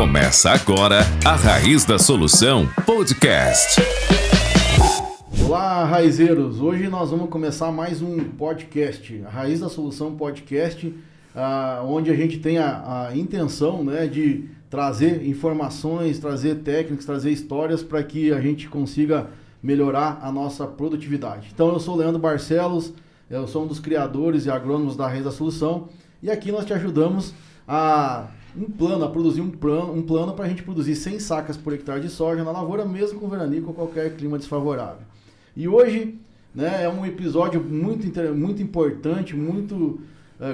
Começa agora a Raiz da Solução Podcast. Olá, raizeiros! Hoje nós vamos começar mais um podcast, a Raiz da Solução Podcast, onde a gente tem a intenção, né, de trazer informações, trazer técnicas, trazer histórias para que a gente consiga melhorar a nossa produtividade. Então eu sou o Leandro Barcelos, eu sou um dos criadores e agrônomos da Raiz da Solução e aqui nós te ajudamos a produzir um plano para a gente produzir 100 sacas por hectare de soja na lavoura, mesmo com veranico ou qualquer clima desfavorável. E hoje, né, é um episódio muito importante, muito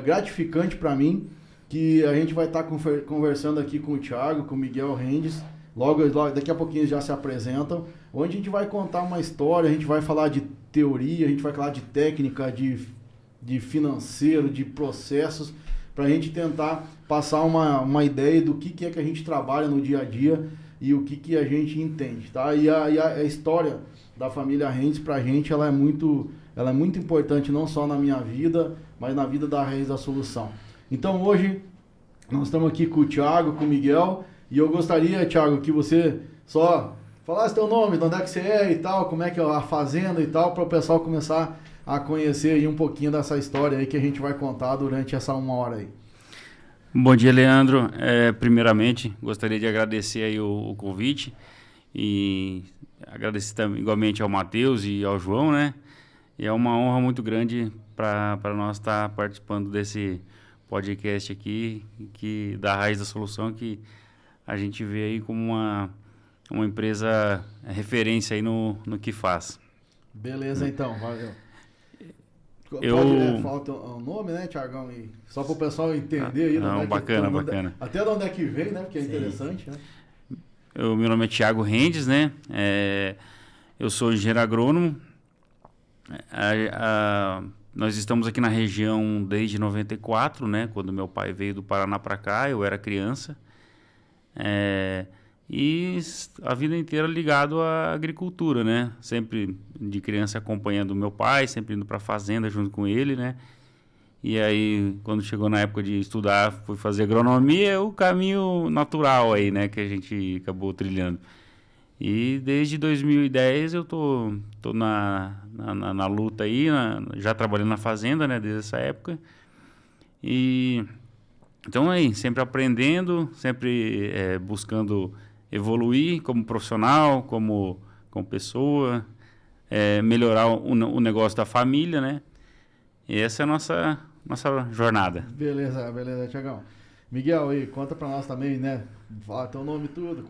gratificante para mim, que a gente vai estar conversando aqui com o Thiago, com o Miguel Rendes, logo daqui a pouquinho eles já se apresentam, onde a gente vai contar uma história, a gente vai falar de teoria, a gente vai falar de técnica, de financeiro, de processos, para a gente tentar passar uma ideia do que é que a gente trabalha no dia a dia e o que a gente entende, tá? E a história da família Rendes, para a gente, ela é muito importante, não só na minha vida, mas na vida da Raiz da Solução. Então hoje nós estamos aqui com o Thiago, com o Miguel, e eu gostaria, Thiago, que você só falasse teu nome, de onde é que você é e tal, como é que é a fazenda e tal, para o pessoal começar a conhecer aí um pouquinho dessa história aí que a gente vai contar durante essa 1 hora aí. Bom dia, Leandro. Primeiramente, gostaria de agradecer aí o convite e agradecer também, igualmente ao Matheus e ao João, né? E é uma honra muito grande para nós estar participando desse podcast aqui, da Raiz da Solução, que a gente vê aí como uma empresa referência aí no que faz. Beleza, então, valeu. Falta o nome, né, Thiagão? E só para o pessoal entender aí. Não, bacana. Até de onde é que vem, né? Porque é interessante, né? Meu nome é Thiago Rendes, né? Eu sou engenheiro agrônomo. Nós estamos aqui na região desde 94, né? Quando meu pai veio do Paraná para cá, eu era criança. E a vida inteira ligado à agricultura, né? Sempre de criança acompanhando o meu pai, sempre indo para a fazenda junto com ele, né? E aí, quando chegou na época de estudar, fui fazer agronomia, é o caminho natural aí, né? Que a gente acabou trilhando. E desde 2010 eu tô na luta aí, já trabalhando na fazenda, né? Desde essa época. E então aí, sempre aprendendo, sempre buscando evoluir como profissional, como pessoa, melhorar o negócio da família, né? E essa é a nossa jornada. Beleza, Thiagão. Miguel, aí, conta pra nós também, né? Fala teu nome e tudo, de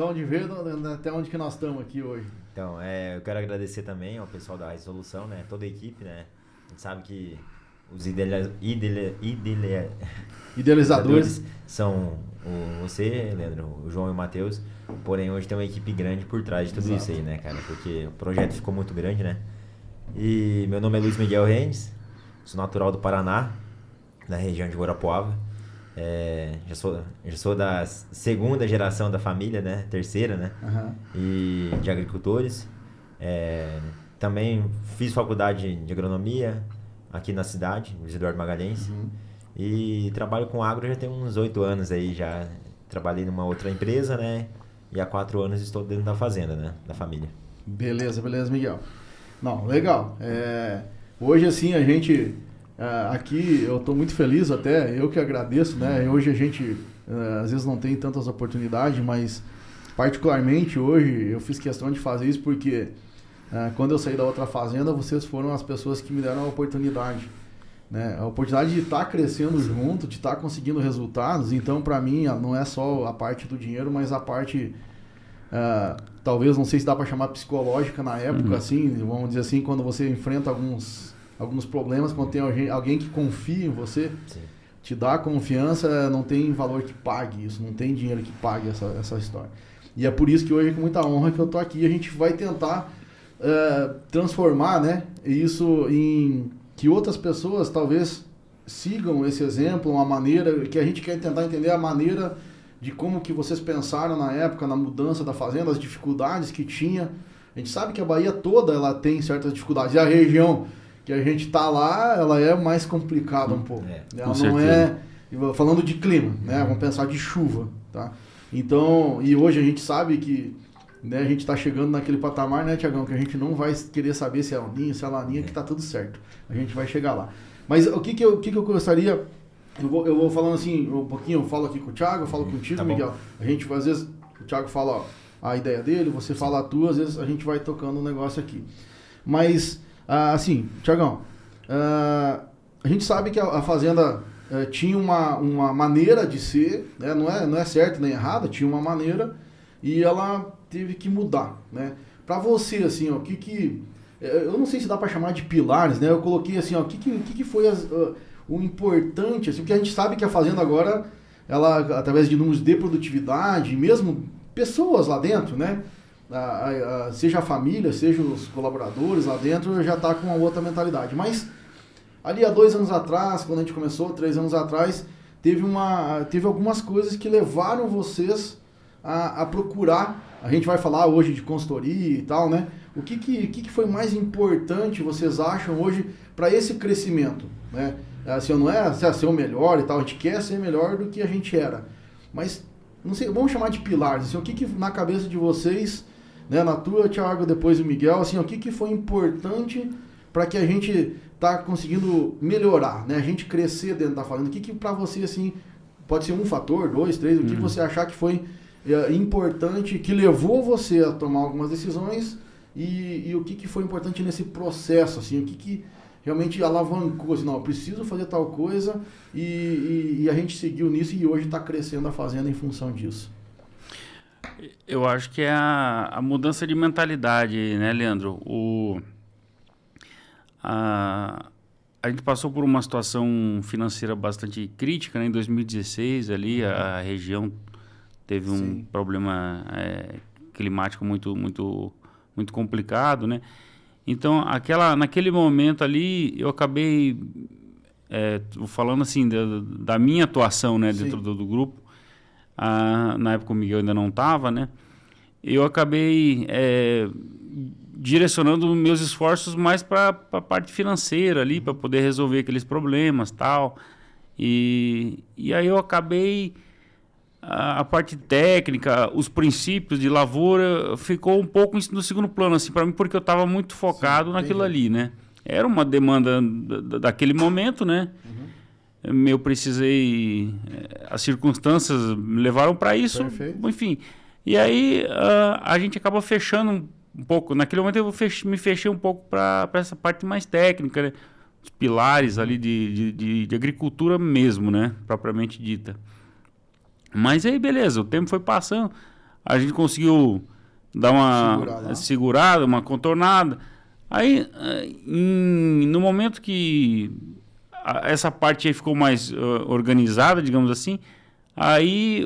onde veio, até onde que nós estamos aqui hoje. Então, eu quero agradecer também ao pessoal da Resolução, né? Toda a equipe, né? A gente sabe que os idealizadores são você, Leandro, o João e o Matheus, porém hoje tem uma equipe grande por trás de tudo Exato. Isso aí, né, cara? Porque o projeto ficou muito grande, né? E meu nome é Luiz Miguel Rendes, sou natural do Paraná, da região de Guarapuava. Já sou da segunda geração da família, né? Terceira, né? Uhum. E de agricultores. Também fiz faculdade de agronomia aqui na cidade, Luiz Eduardo Magalhães. Uhum. E trabalho com agro já tem uns 8 anos aí, já trabalhei numa outra empresa, né? E há 4 anos estou dentro da fazenda, né? Da família. Beleza, Miguel. Não, legal. Hoje, assim, a gente... aqui, eu estou muito feliz até, eu que agradeço, né? Hoje a gente, às vezes não tem tantas oportunidades, mas particularmente hoje eu fiz questão de fazer isso porque quando eu saí da outra fazenda, vocês foram as pessoas que me deram a oportunidade, né? A oportunidade de estar crescendo junto, de estar conseguindo resultados. Então, para mim, não é só a parte do dinheiro, mas a parte, talvez, não sei se dá para chamar psicológica na época, assim, vamos dizer assim, quando você enfrenta alguns problemas, quando tem alguém que confia em você, Sim. te dá confiança, não tem valor que pague isso, não tem dinheiro que pague essa história. E é por isso que hoje, com muita honra, que eu tô aqui. A gente vai tentar transformar, né, isso em que outras pessoas talvez sigam esse exemplo, uma maneira que a gente quer tentar entender a maneira de como que vocês pensaram na época, na mudança da fazenda, as dificuldades que tinha. A gente sabe que a Bahia toda ela tem certas dificuldades, e a região que a gente está lá, ela é mais complicada um pouco. Com Ela não certeza. falando de clima, né? Vamos pensar de chuva, tá? Então, e hoje a gente sabe que, né, a gente está chegando naquele patamar, né, Tiagão, que a gente não vai querer saber se é o ninho, se é a laninha, que tá tudo certo. A gente vai chegar lá. Mas o que eu gostaria... Eu vou falando assim, um pouquinho, eu falo aqui com o Thiago, eu falo contigo, Miguel. A gente, às vezes, o Thiago fala, ó, a ideia dele, você fala a tua, às vezes a gente vai tocando um negócio aqui. Mas, assim, Thiagão, a gente sabe que a Fazenda tinha uma maneira de ser, né? Não é certo nem errado, tinha uma maneira e ela teve que mudar, né? Pra você, assim, ó, eu não sei se dá pra chamar de pilares, né? Eu coloquei assim, ó, o que foi o importante, assim, porque a gente sabe que a Fazenda agora, ela, através de números de produtividade, mesmo pessoas lá dentro, né? Seja a família, seja os colaboradores lá dentro, já está com uma outra mentalidade. Mas ali há 2 anos atrás, quando a gente começou, 3 anos atrás, teve algumas coisas que levaram vocês a procurar. A gente vai falar hoje de consultoria e tal, né? O que foi mais importante, vocês acham, hoje, para esse crescimento, né? Assim, não é ser o melhor e tal, a gente quer ser melhor do que a gente era. Mas, não sei, vamos chamar de pilares, assim, o que na cabeça de vocês, né, na tua, Thiago, depois o Miguel, assim, o que foi importante para que a gente tá conseguindo melhorar, né, a gente crescer dentro da Fazenda? O que para você, assim, pode ser um fator, 2, 3, o que você achar que foi importante, que levou você a tomar algumas decisões e o que foi importante nesse processo, assim, o que realmente alavancou, assim, não, eu preciso fazer tal coisa e a gente seguiu nisso e hoje está crescendo a Fazenda em função disso. Eu acho que é a mudança de mentalidade, né, Leandro? A gente passou por uma situação financeira bastante crítica, né? Em 2016, ali, a região teve um problema climático muito, muito, muito complicado, né? Então, naquele momento ali, eu acabei falando assim da minha atuação, né, dentro do grupo. Na época o Miguel ainda não estava, né? Eu acabei direcionando meus esforços mais para a parte financeira ali, para poder resolver aqueles problemas, tal. E aí eu acabei a parte técnica, os princípios de lavoura ficou um pouco no segundo plano, assim, para mim, porque eu estava muito focado naquilo ali, né? Era uma demanda daquele momento, né? Eu precisei, as circunstâncias me levaram para isso, enfim. E aí a gente acaba fechando um pouco. Naquele momento eu me fechei um pouco para essa parte mais técnica, né? Os pilares ali de agricultura mesmo, né? Propriamente dita. Mas aí, beleza, o tempo foi passando, a gente conseguiu dar uma segurada, uma contornada. Aí, no momento que essa parte aí ficou mais organizada, digamos assim, aí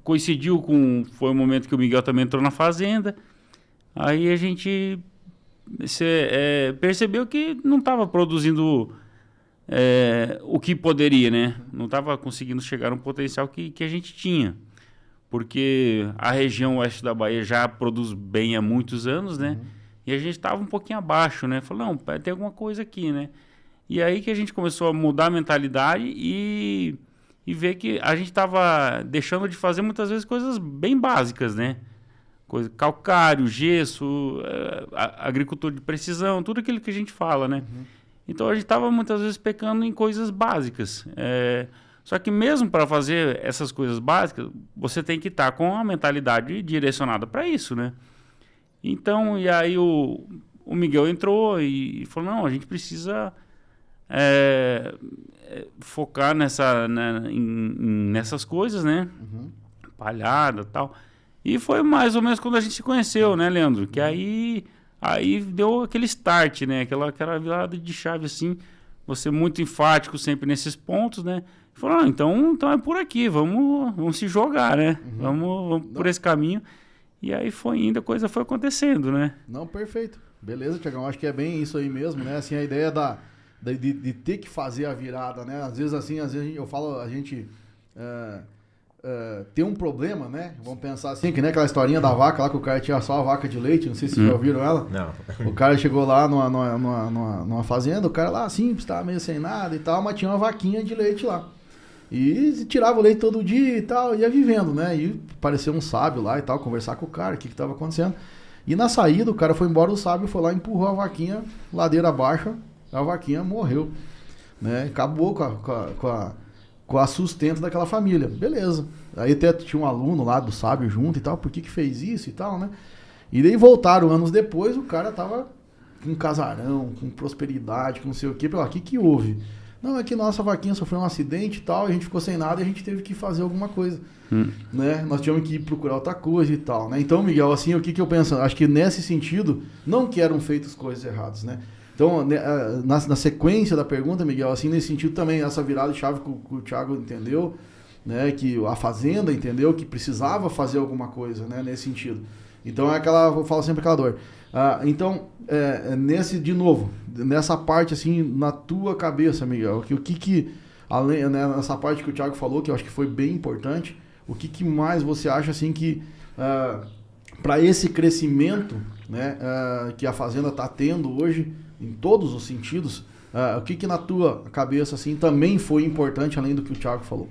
coincidiu foi o momento que o Miguel também entrou na Fazenda, aí a gente percebeu que não estava produzindo o que poderia, né? Não estava conseguindo chegar no potencial que a gente tinha. Porque a região oeste da Bahia já produz bem há muitos anos, né? E a gente estava um pouquinho abaixo, né? Falou, não, tem alguma coisa aqui, né? E aí que a gente começou a mudar a mentalidade e ver que a gente estava deixando de fazer muitas vezes coisas bem básicas, né? Calcário, gesso, agricultura de precisão, tudo aquilo que a gente fala, né? Então a gente estava muitas vezes pecando em coisas básicas. Só que mesmo para fazer essas coisas básicas, você tem que estar com a mentalidade direcionada para isso, né? Então, e aí o Miguel entrou e falou, não, a gente precisa focar nessas coisas, né? Palhada e tal. E foi mais ou menos quando a gente se conheceu, né, Leandro? Que aí deu aquele start, né? Aquela virada de chave, assim. Você muito enfático sempre nesses pontos, né? Falou, então é por aqui, vamos se jogar, né? Vamos por esse caminho. E aí foi indo, a coisa foi acontecendo, né? Não, perfeito. Beleza, Tiagão, acho que é bem isso aí mesmo, né? Assim, a ideia de ter que fazer a virada, né? Às vezes eu falo, a gente tem um problema, né? Vamos pensar assim, que nem aquela historinha da vaca lá, que o cara tinha só a vaca de leite, não sei se vocês já ouviram ela. Não. O cara chegou lá numa fazenda, o cara lá simples, tava meio sem nada e tal, mas tinha uma vaquinha de leite lá. E tirava o leite todo dia e tal, ia vivendo, né? E apareceu um sábio lá e tal, conversar com o cara, o que estava acontecendo. E na saída, o cara foi embora, o sábio foi lá, empurrou a vaquinha, ladeira abaixo, a vaquinha morreu. Né? Acabou com a sustento daquela família. Beleza. Aí até tinha um aluno lá do sábio junto e tal, por que fez isso e tal, né? E daí voltaram anos depois, o cara tava com casarão, com prosperidade, com não sei o quê. O que houve? Não, é que nossa vaquinha sofreu um acidente e tal, a gente ficou sem nada e a gente teve que fazer alguma coisa. Né? Nós tínhamos que ir procurar outra coisa e tal, né? Então, Miguel, assim, o que eu penso? Acho que nesse sentido, não que eram feitas coisas erradas, né? Então, na sequência da pergunta, Miguel, assim, nesse sentido também, essa virada de chave que o Thiago entendeu, né? Que a fazenda entendeu que precisava fazer alguma coisa, né? Nesse sentido. Então, eu falo sempre aquela dor. Então, de novo, nessa parte, assim, na tua cabeça, Miguel, além, né, nessa parte que o Thiago falou, que eu acho que foi bem importante, o que mais você acha, assim, que para esse crescimento, né, que a fazenda está tendo hoje, em todos os sentidos, o que na tua cabeça, assim, também foi importante, além do que o Thiago falou?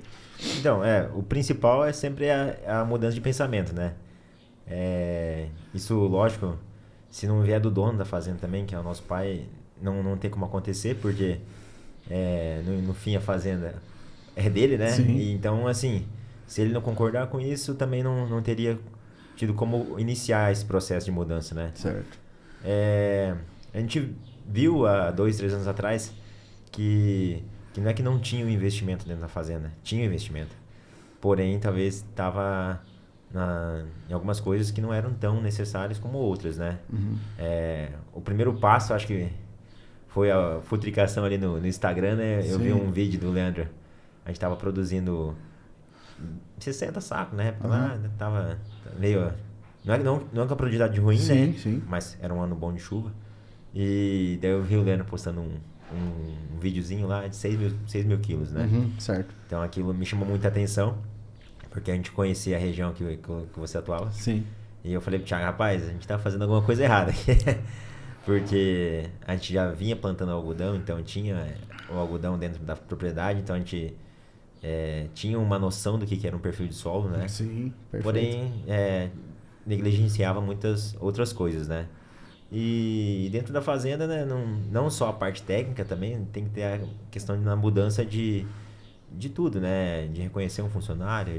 Então, o principal é sempre a mudança de pensamento, né? Isso, lógico, se não vier do dono da fazenda também, que é o nosso pai, não tem como acontecer, porque no fim a fazenda é dele, né? E, então, assim, se ele não concordar com isso, também não teria tido como iniciar esse processo de mudança, né? Certo. A gente viu há 2, 3 anos atrás que não é que não tinha um investimento dentro da fazenda, tinha investimento. Porém, talvez estava em algumas coisas que não eram tão necessárias como outras, né? O primeiro passo, acho que foi a futricação ali no Instagram, né? Eu vi um vídeo do Leandro, a gente estava produzindo 60 sacos, né? Lá tava meio... Não é com a produtividade ruim, né? Sim. Mas era um ano bom de chuva. E daí eu vi o Leandro postando um videozinho lá de 6 mil quilos, né? Certo. Então aquilo me chamou muita atenção, porque a gente conhecia a região que você atuava. Sim. E eu falei pro Thiago, rapaz, a gente tá fazendo alguma coisa errada aqui. Porque a gente já vinha plantando algodão, então tinha o algodão dentro da propriedade, então a gente tinha uma noção do que era um perfil de solo, né? Sim, perfeito. Porém, negligenciava muitas outras coisas, né? E dentro da fazenda, né, não só a parte técnica, também tem que ter a questão da mudança de tudo, né? De reconhecer um funcionário,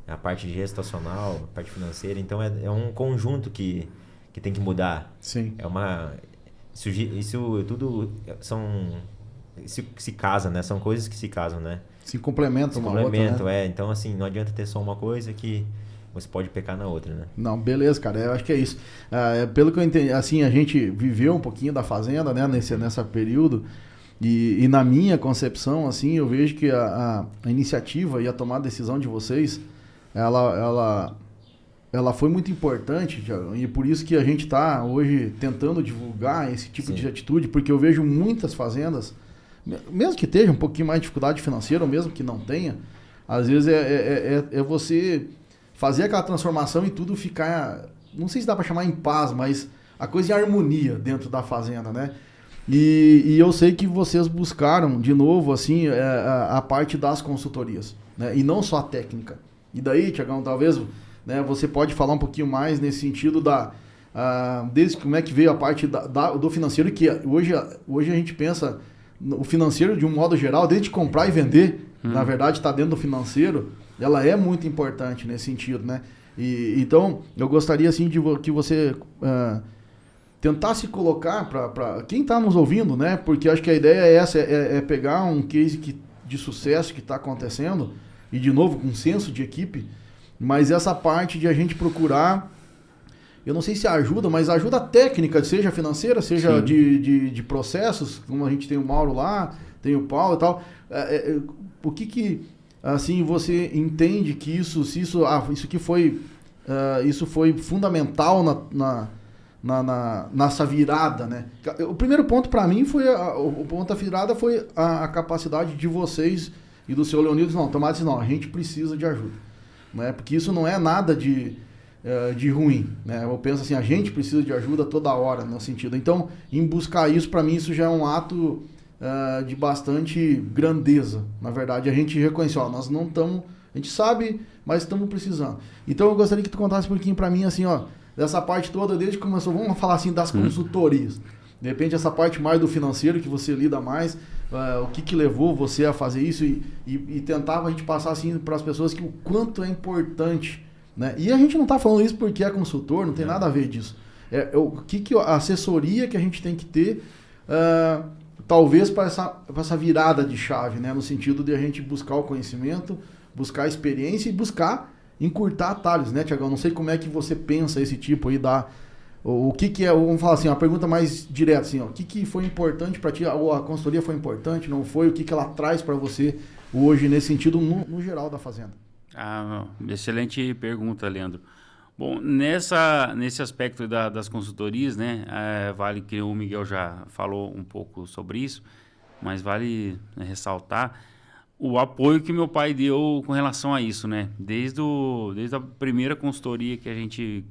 a parte gestacional, a parte financeira. Então, é um conjunto que tem que mudar. Sim. Isso tudo isso se casa, né? São coisas que se casam, né? Se complementam uma outra, né? Então, assim, não adianta ter só uma coisa que você pode pecar na outra, né? Não, beleza, cara. Eu acho que é isso. Pelo que eu entendi, assim, a gente viveu um pouquinho da fazenda, né? Nessa período. E na minha concepção, assim, eu vejo que a iniciativa e a tomada de decisão de vocês, ela foi muito importante, e por isso que a gente está hoje tentando divulgar esse tipo de atitude, porque eu vejo muitas fazendas, mesmo que esteja um pouquinho mais de dificuldade financeira, ou mesmo que não tenha, às vezes é você fazer aquela transformação e tudo ficar, não sei se dá para chamar em paz, mas a coisa em harmonia dentro da fazenda, né? E eu sei que vocês buscaram, de novo, assim, a parte das consultorias, né? E não só a técnica. E daí, Thiagão, talvez, né, você pode falar um pouquinho mais nesse sentido desde como é que veio a parte do financeiro, que hoje a gente pensa o financeiro de um modo geral, desde comprar e vender, na verdade está dentro do financeiro, ela é muito importante nesse sentido, né? Então, eu gostaria, assim, que você... tentar se colocar para quem está nos ouvindo, né? Porque acho que a ideia é essa, pegar um case de sucesso que está acontecendo, e de novo, com senso de equipe, mas essa parte de a gente procurar, eu não sei se ajuda, mas ajuda técnica, seja financeira, seja de processos, como a gente tem o Mauro lá, tem o Paulo e tal. O que assim, você entende que isso foi fundamental nessa virada, né? O primeiro ponto para mim foi o ponto da virada foi a capacidade de vocês e do seu Leonidas, a gente precisa de ajuda, né? Porque isso não é nada de ruim, né? Eu penso assim, a gente precisa de ajuda toda hora, no sentido. Então, em buscar isso, para mim, isso já é um ato de bastante grandeza. Na verdade, a gente reconhece, ó, nós não estamos, a gente sabe, mas estamos precisando. Então eu gostaria que tu contasse um pouquinho para mim, assim, ó, dessa parte toda, desde que começou, vamos falar assim, das consultorias. De repente, essa parte mais do financeiro, que você lida mais, o que levou você a fazer isso e tentava a gente passar assim para as pessoas que o quanto é importante, né? E a gente não está falando isso porque é consultor, não tem nada a ver disso. A assessoria que a gente tem que ter, talvez para essa virada de chave, né? No sentido de a gente buscar o conhecimento, buscar a experiência e buscar encurtar atalhos, né, Tiagão? Não sei como é que você pensa esse tipo aí o que é, vamos falar assim, uma pergunta mais direta, assim, ó, o que foi importante para ti, ou a consultoria foi importante, não foi, o que ela traz para você hoje nesse sentido no geral da fazenda? Excelente pergunta, Leandro. Bom, nesse aspecto das consultorias, né, vale que o Miguel já falou um pouco sobre isso, mas vale ressaltar o apoio que meu pai deu com relação a isso, né? Desde a primeira consultoria que a gente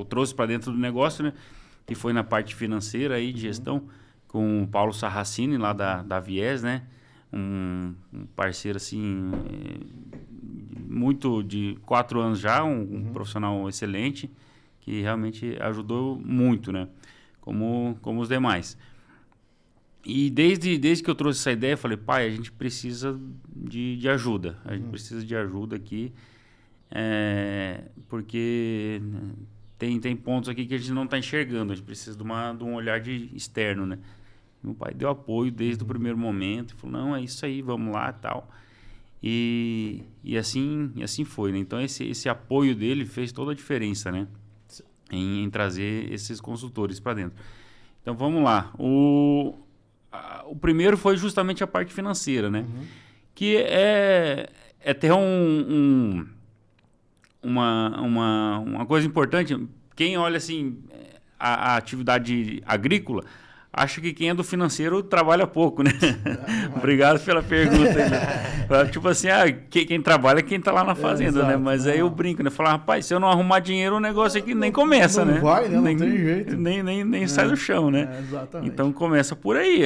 trouxe para dentro do negócio, né? Que foi na parte financeira aí de gestão, com o Paulo Sarracini, lá da Viés, né? Um parceiro, assim, muito de 4 anos já, um profissional excelente, que realmente ajudou muito, né? Como os demais. E desde que eu trouxe essa ideia, eu falei, pai, a gente precisa de ajuda. A gente precisa de ajuda aqui, porque tem pontos aqui que a gente não está enxergando. A gente precisa de um olhar externo, né? Meu pai deu apoio desde o primeiro momento. Falou, não, é isso aí, vamos lá e tal. E assim foi, né? Então, esse apoio dele fez toda a diferença, né? Em trazer esses consultores para dentro. Então, vamos lá. O primeiro foi justamente a parte financeira, né? Que é ter uma coisa importante. Quem olha assim a atividade agrícola acha que quem é do financeiro trabalha pouco, né? Obrigado pela pergunta. Né? Tipo assim, quem trabalha é quem tá lá na fazenda, exato, né? Mas aí eu brinco, né? Falar, rapaz, se eu não arrumar dinheiro, o negócio aqui nem começa, não né? Vai, né? Não tem jeito. Nem sai do chão, né? Exatamente. Então começa por aí.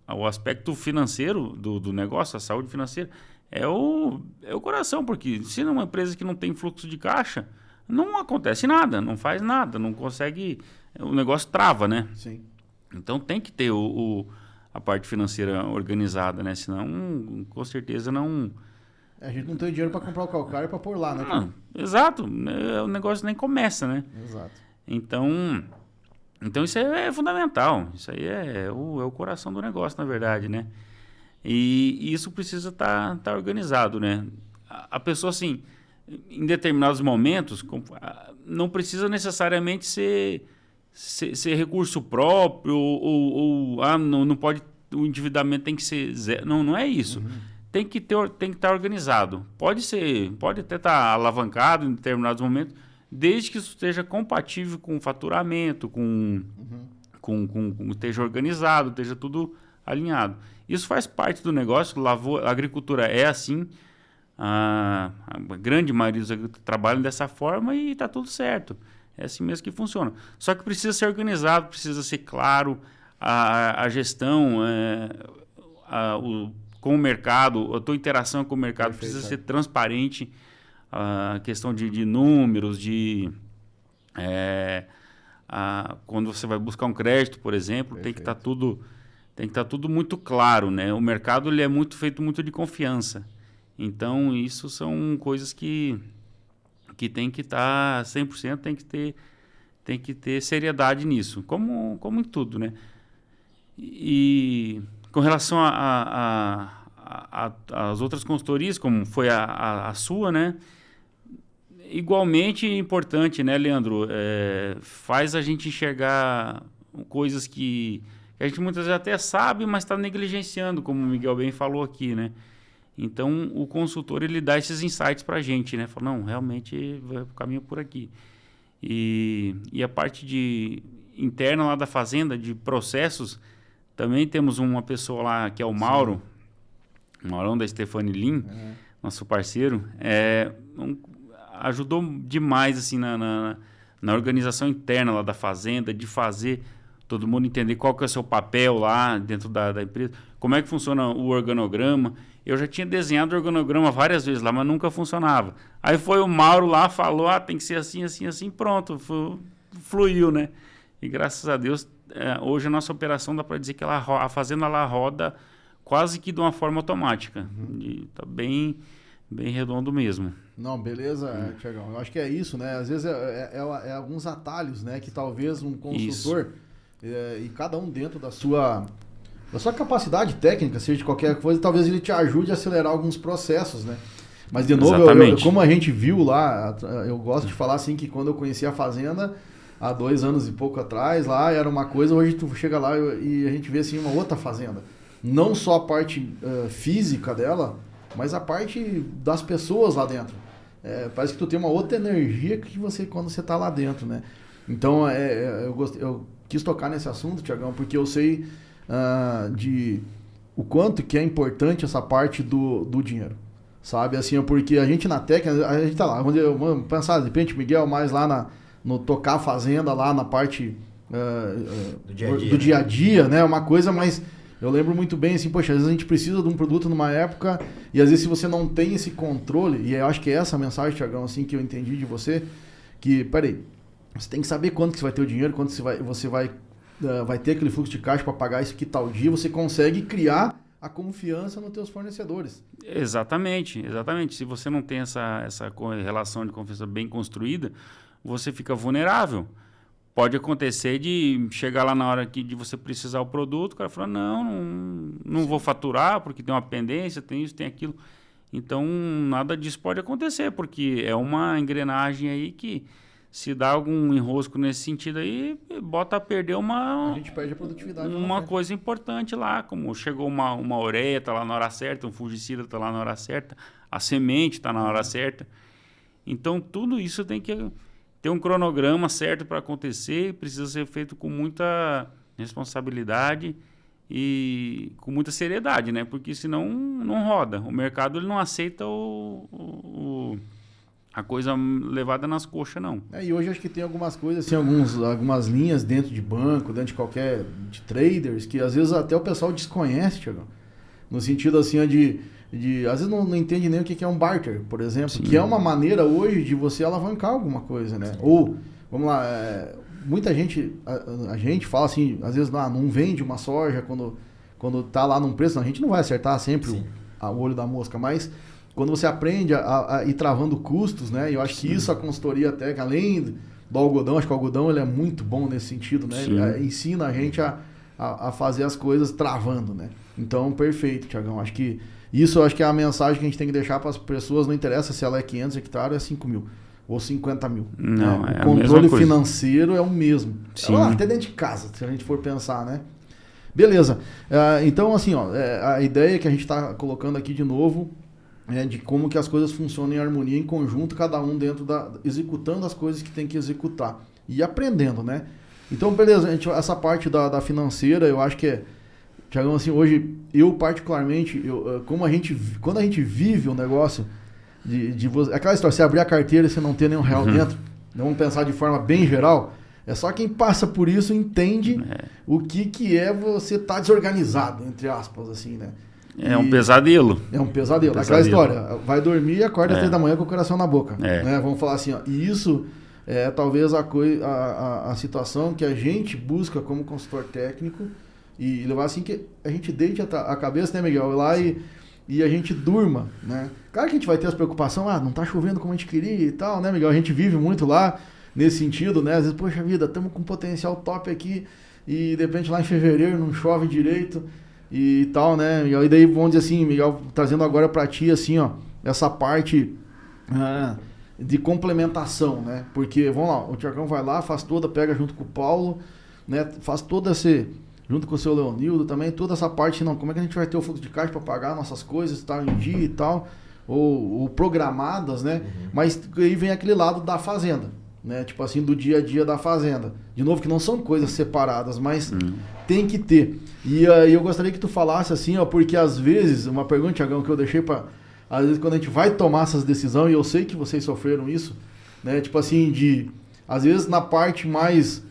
O aspecto financeiro do negócio, a saúde financeira, é o coração, porque se numa empresa que não tem fluxo de caixa, não acontece nada, não faz nada, não consegue... O negócio trava, né? Sim. Então tem que ter a parte financeira organizada, né? Senão, com certeza, não... A gente não tem dinheiro para comprar o calcário para pôr lá, né? Não, exato. O negócio nem começa, né? Exato. Então isso é fundamental. Isso aí é o coração do negócio, na verdade, né? E isso precisa estar organizado, né? A pessoa, assim, em determinados momentos, não precisa necessariamente ser recurso próprio ou não pode, o endividamento tem que ser zero. Não é isso. Tem que estar organizado. Pode até estar alavancado em determinados momentos, desde que isso esteja compatível com o faturamento, com esteja organizado, esteja tudo alinhado. Isso faz parte do negócio. A agricultura é assim. A grande maioria dos agricultores trabalham dessa forma e está tudo certo. É assim mesmo que funciona. Só que precisa ser organizado, precisa ser claro a gestão com o mercado, a tua interação com o mercado. Perfeito, precisa ser transparente. A questão de números, quando você vai buscar um crédito, por exemplo, tem que estar tudo muito claro, né? O mercado ele é feito muito de confiança. Então, isso são coisas que tem que estar 100%, tem que ter seriedade nisso, como em tudo, né? E com relação às outras consultorias, como foi a sua, né? Igualmente importante, né, Leandro? Faz a gente enxergar coisas que a gente muitas vezes até sabe, mas está negligenciando, como o Miguel bem falou aqui, né? Então, o consultor, ele dá esses insights para a gente, né? Fala, não, realmente vai o caminho por aqui. E a parte interna lá da fazenda, de processos, também temos uma pessoa lá, que é o Mauro, o Maurão da Stefani Lin, nosso parceiro, ajudou demais, assim, na organização interna lá da fazenda, de fazer todo mundo entender qual que é o seu papel lá dentro da empresa, como é que funciona o organograma. Eu já tinha desenhado o organograma várias vezes lá, mas nunca funcionava. Aí foi o Mauro lá, falou, tem que ser assim, assim, assim, pronto, fluiu, né? E graças a Deus, hoje a nossa operação dá para dizer que a fazenda lá roda quase que de uma forma automática. Tá bem redondo mesmo. Não, beleza, Tiagão. Eu acho que é isso, né? Às vezes é alguns atalhos, né? Que talvez um consultor, e cada um dentro da sua capacidade técnica, seja de qualquer coisa, talvez ele te ajude a acelerar alguns processos, né? Mas, de novo, como a gente viu lá, eu gosto de falar assim que quando eu conheci a fazenda, há 2 anos e pouco atrás, lá era uma coisa, hoje tu chega lá e a gente vê assim uma outra fazenda. Não só a parte física dela, mas a parte das pessoas lá dentro. Parece que tu tem uma outra energia que você quando você está lá dentro, né? Então, eu quis tocar nesse assunto, Tiagão, porque eu sei de o quanto que é importante essa parte do dinheiro, sabe? Assim, porque a gente na técnica, a gente tá lá, vamos pensar, de repente, Miguel, mais lá no tocar a fazenda, lá na parte do dia a dia, né? Uma coisa mais... Eu lembro muito bem, assim, poxa, às vezes a gente precisa de um produto numa época e às vezes se você não tem esse controle, e eu acho que é essa a mensagem, Tiagão, assim, que eu entendi de você, que, peraí, você tem que saber quando que você vai ter o dinheiro, quando você vai ter aquele fluxo de caixa para pagar isso que tal dia, você consegue criar a confiança nos teus fornecedores. Exatamente. Se você não tem essa relação de confiança bem construída, você fica vulnerável. Pode acontecer de chegar lá na hora de você precisar o produto, o cara fala, não vou faturar porque tem uma pendência, tem isso, tem aquilo. Então, nada disso pode acontecer, porque é uma engrenagem aí que, se dá algum enrosco nesse sentido aí, bota a perder a gente perde a produtividade. Uma coisa importante lá, como chegou uma ureia, tá lá na hora certa, um fungicida tá lá na hora certa, a semente tá na hora certa. Então, tudo isso tem que ter um cronograma certo para acontecer, precisa ser feito com muita responsabilidade e com muita seriedade, né? Porque senão não roda. O mercado ele não aceita a coisa levada nas coxas, não. E hoje acho que tem algumas coisas, assim, algumas linhas dentro de banco, dentro de traders, que às vezes até o pessoal desconhece, Thiago. No sentido assim, às vezes não entende nem o que é um barter, por exemplo, Sim. que é uma maneira hoje de você alavancar alguma coisa, né? Sim. Ou, vamos lá, muita gente, a gente fala assim, às vezes não vende uma soja quando tá lá num preço, a gente não vai acertar sempre o olho da mosca, mas quando você aprende a ir travando custos, né? E eu acho que isso a consultoria até, além do algodão, acho que o algodão ele é muito bom nesse sentido, né? Ele ensina a gente a fazer as coisas travando, né? Então, perfeito, Tiagão. Acho que é a mensagem que a gente tem que deixar para as pessoas, não interessa se ela é 500 hectares ou é 5 mil ou 50 mil. Não, né? O controle financeiro é o mesmo. Até dentro de casa, se a gente for pensar, né? Beleza. Então, assim, a ideia que a gente está colocando aqui de novo de como que as coisas funcionam em harmonia, em conjunto, cada um dentro executando as coisas que tem que executar e aprendendo, né? Então, beleza, essa parte da financeira, eu acho que Tiagão, assim, hoje, eu particularmente, quando a gente vive o negócio aquela história, você abrir a carteira e você não ter nenhum real dentro, vamos pensar de forma bem geral, é só quem passa por isso entende o que é você estar desorganizado, entre aspas, assim, né? É um pesadelo. É um pesadelo. Aquela história, vai dormir e acorda às 3 da manhã com o coração na boca. Né? Vamos falar assim, e isso é talvez a situação que a gente busca como consultor técnico e levar assim que a gente deite a cabeça, né, Miguel? Lá e a gente durma, né? Claro que a gente vai ter as preocupações, não tá chovendo como a gente queria e tal, né, Miguel? A gente vive muito lá nesse sentido, né? Às vezes, poxa vida, estamos com um potencial top aqui e de repente lá em fevereiro não chove direito e tal, né, Miguel? E daí, vamos dizer assim, Miguel, trazendo agora para ti, assim, essa parte de complementação, né? Porque, vamos lá, o Tiagão vai lá, pega junto com o Paulo, né? Faz toda junto com o seu Leonildo também, toda essa parte, como é que a gente vai ter o fluxo de caixa para pagar nossas coisas, tal, em dia e tal, ou programadas, né? Mas aí vem aquele lado da fazenda, né? Tipo assim, do dia a dia da fazenda. De novo, que não são coisas separadas, mas tem que ter. E eu gostaria que tu falasse assim, porque às vezes, uma pergunta, Tiagão, que eu deixei para... Às vezes quando a gente vai tomar essas decisões, e eu sei que vocês sofreram isso, né? Tipo assim, às vezes na parte mais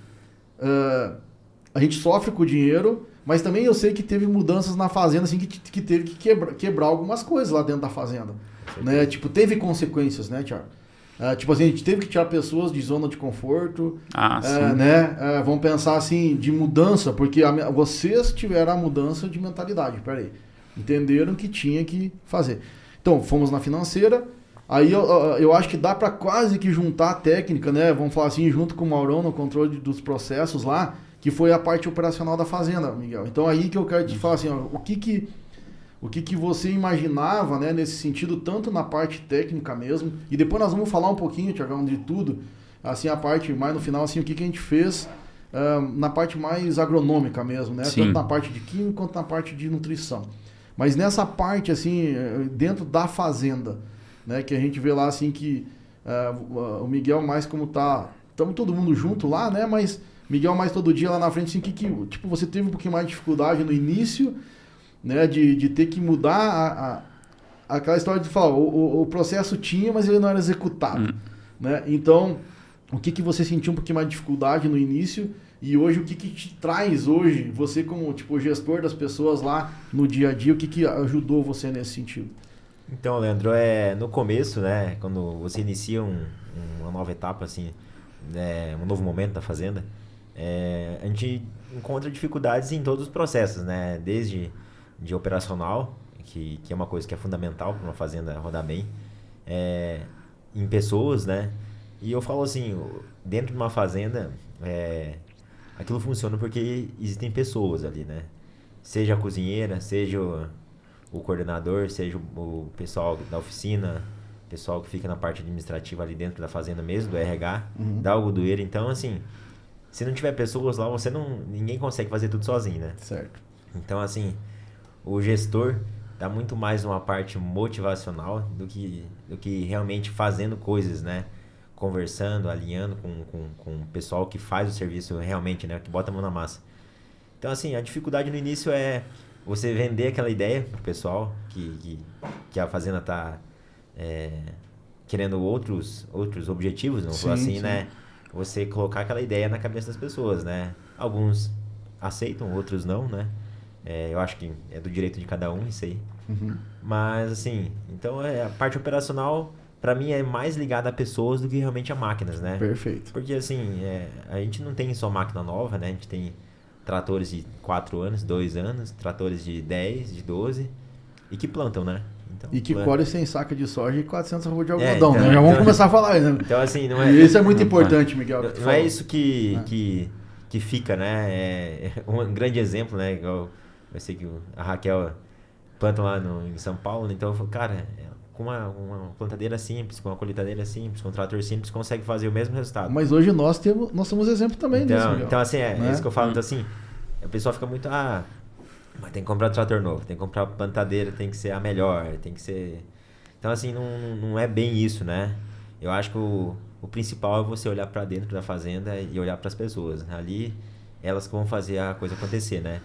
a gente sofre com o dinheiro, mas também eu sei que teve mudanças na fazenda, assim, que teve que quebrar algumas coisas lá dentro da fazenda, né? Tipo, teve consequências, né, Thiago? Tipo assim, a gente teve que tirar pessoas de zona de conforto, né? Vamos pensar assim, de mudança, porque vocês tiveram a mudança de mentalidade, peraí. Entenderam que tinha que fazer. Então, fomos na financeira, aí eu acho que dá para quase que juntar a técnica, né? Vamos falar assim, junto com o Maurão no controle dos processos lá, que foi a parte operacional da fazenda, Miguel. Então aí que eu quero te falar assim, ó, o que você imaginava, né, nesse sentido, tanto na parte técnica mesmo, e depois nós vamos falar um pouquinho, Thiagão, de tudo, assim, a parte mais no final, assim, o que a gente fez na parte mais agronômica mesmo, né? Sim. Tanto na parte de química quanto na parte de nutrição. Mas nessa parte, assim, dentro da fazenda, né, que a gente vê lá, assim, que o Miguel mais como tá... Estamos todo mundo junto lá, né? Mas Miguel mais todo dia lá na frente, assim, tipo, você teve um pouquinho mais de dificuldade no início, né, de ter que mudar aquela história de falar, o processo tinha, mas ele não era executado, né? Então, o que você sentiu um pouquinho mais de dificuldade no início e hoje o que te traz hoje, você como tipo gestor das pessoas lá no dia a dia, o que ajudou você nesse sentido? Então, Leandro, no começo, né, quando você inicia uma nova etapa, assim, um novo momento da fazenda, a gente encontra dificuldades em todos os processos, né, desde de operacional, que é uma coisa que é fundamental para uma fazenda rodar bem, em pessoas, né? E eu falo assim, dentro de uma fazenda, aquilo funciona porque existem pessoas ali, né? Seja a cozinheira, seja o coordenador, seja o pessoal da oficina, pessoal que fica na parte administrativa ali dentro da fazenda mesmo, do RH, da algodoeira. Então, assim, se não tiver pessoas lá, ninguém consegue fazer tudo sozinho, né? Certo. Então, assim, o gestor dá muito mais uma parte motivacional do que realmente fazendo coisas, né? Conversando, alinhando com o pessoal que faz o serviço realmente, né? Que bota a mão na massa. Então, assim, a dificuldade no início é você vender aquela ideia pro pessoal que a fazenda tá querendo outros objetivos, não for assim, sim. Né? Você colocar aquela ideia na cabeça das pessoas, né? Alguns aceitam, outros não, né? Eu acho que é do direito de cada um isso aí. Mas, assim, então a parte operacional, para mim, é mais ligada a pessoas do que realmente a máquinas, né? Perfeito. Porque, assim, a gente não tem só máquina nova, né? A gente tem tratores de 4 anos, 2 anos, tratores de 10, de 12 e que plantam, né? Então, e que colhe sem saca de soja e 400 arroz de algodão, então, né? Já vamos começar a falar, né? Então, assim, não E isso é muito importante, Miguel. Não é isso que fica, né? É um grande exemplo, né? Igual eu sei que a Raquel planta lá em São Paulo, então eu falo, cara, com uma plantadeira simples, com uma colheitadeira simples, com um trator simples, consegue fazer o mesmo resultado. Mas hoje nós somos exemplo também disso, Miguel. Então, assim, isso que eu falo. Então, assim, a pessoa fica muito, mas tem que comprar trator novo, tem que comprar plantadeira, tem que ser a melhor, tem que ser... Então, assim, não é bem isso, né? Eu acho que o principal é você olhar para dentro da fazenda e olhar para as pessoas. Ali, elas que vão fazer a coisa acontecer, né?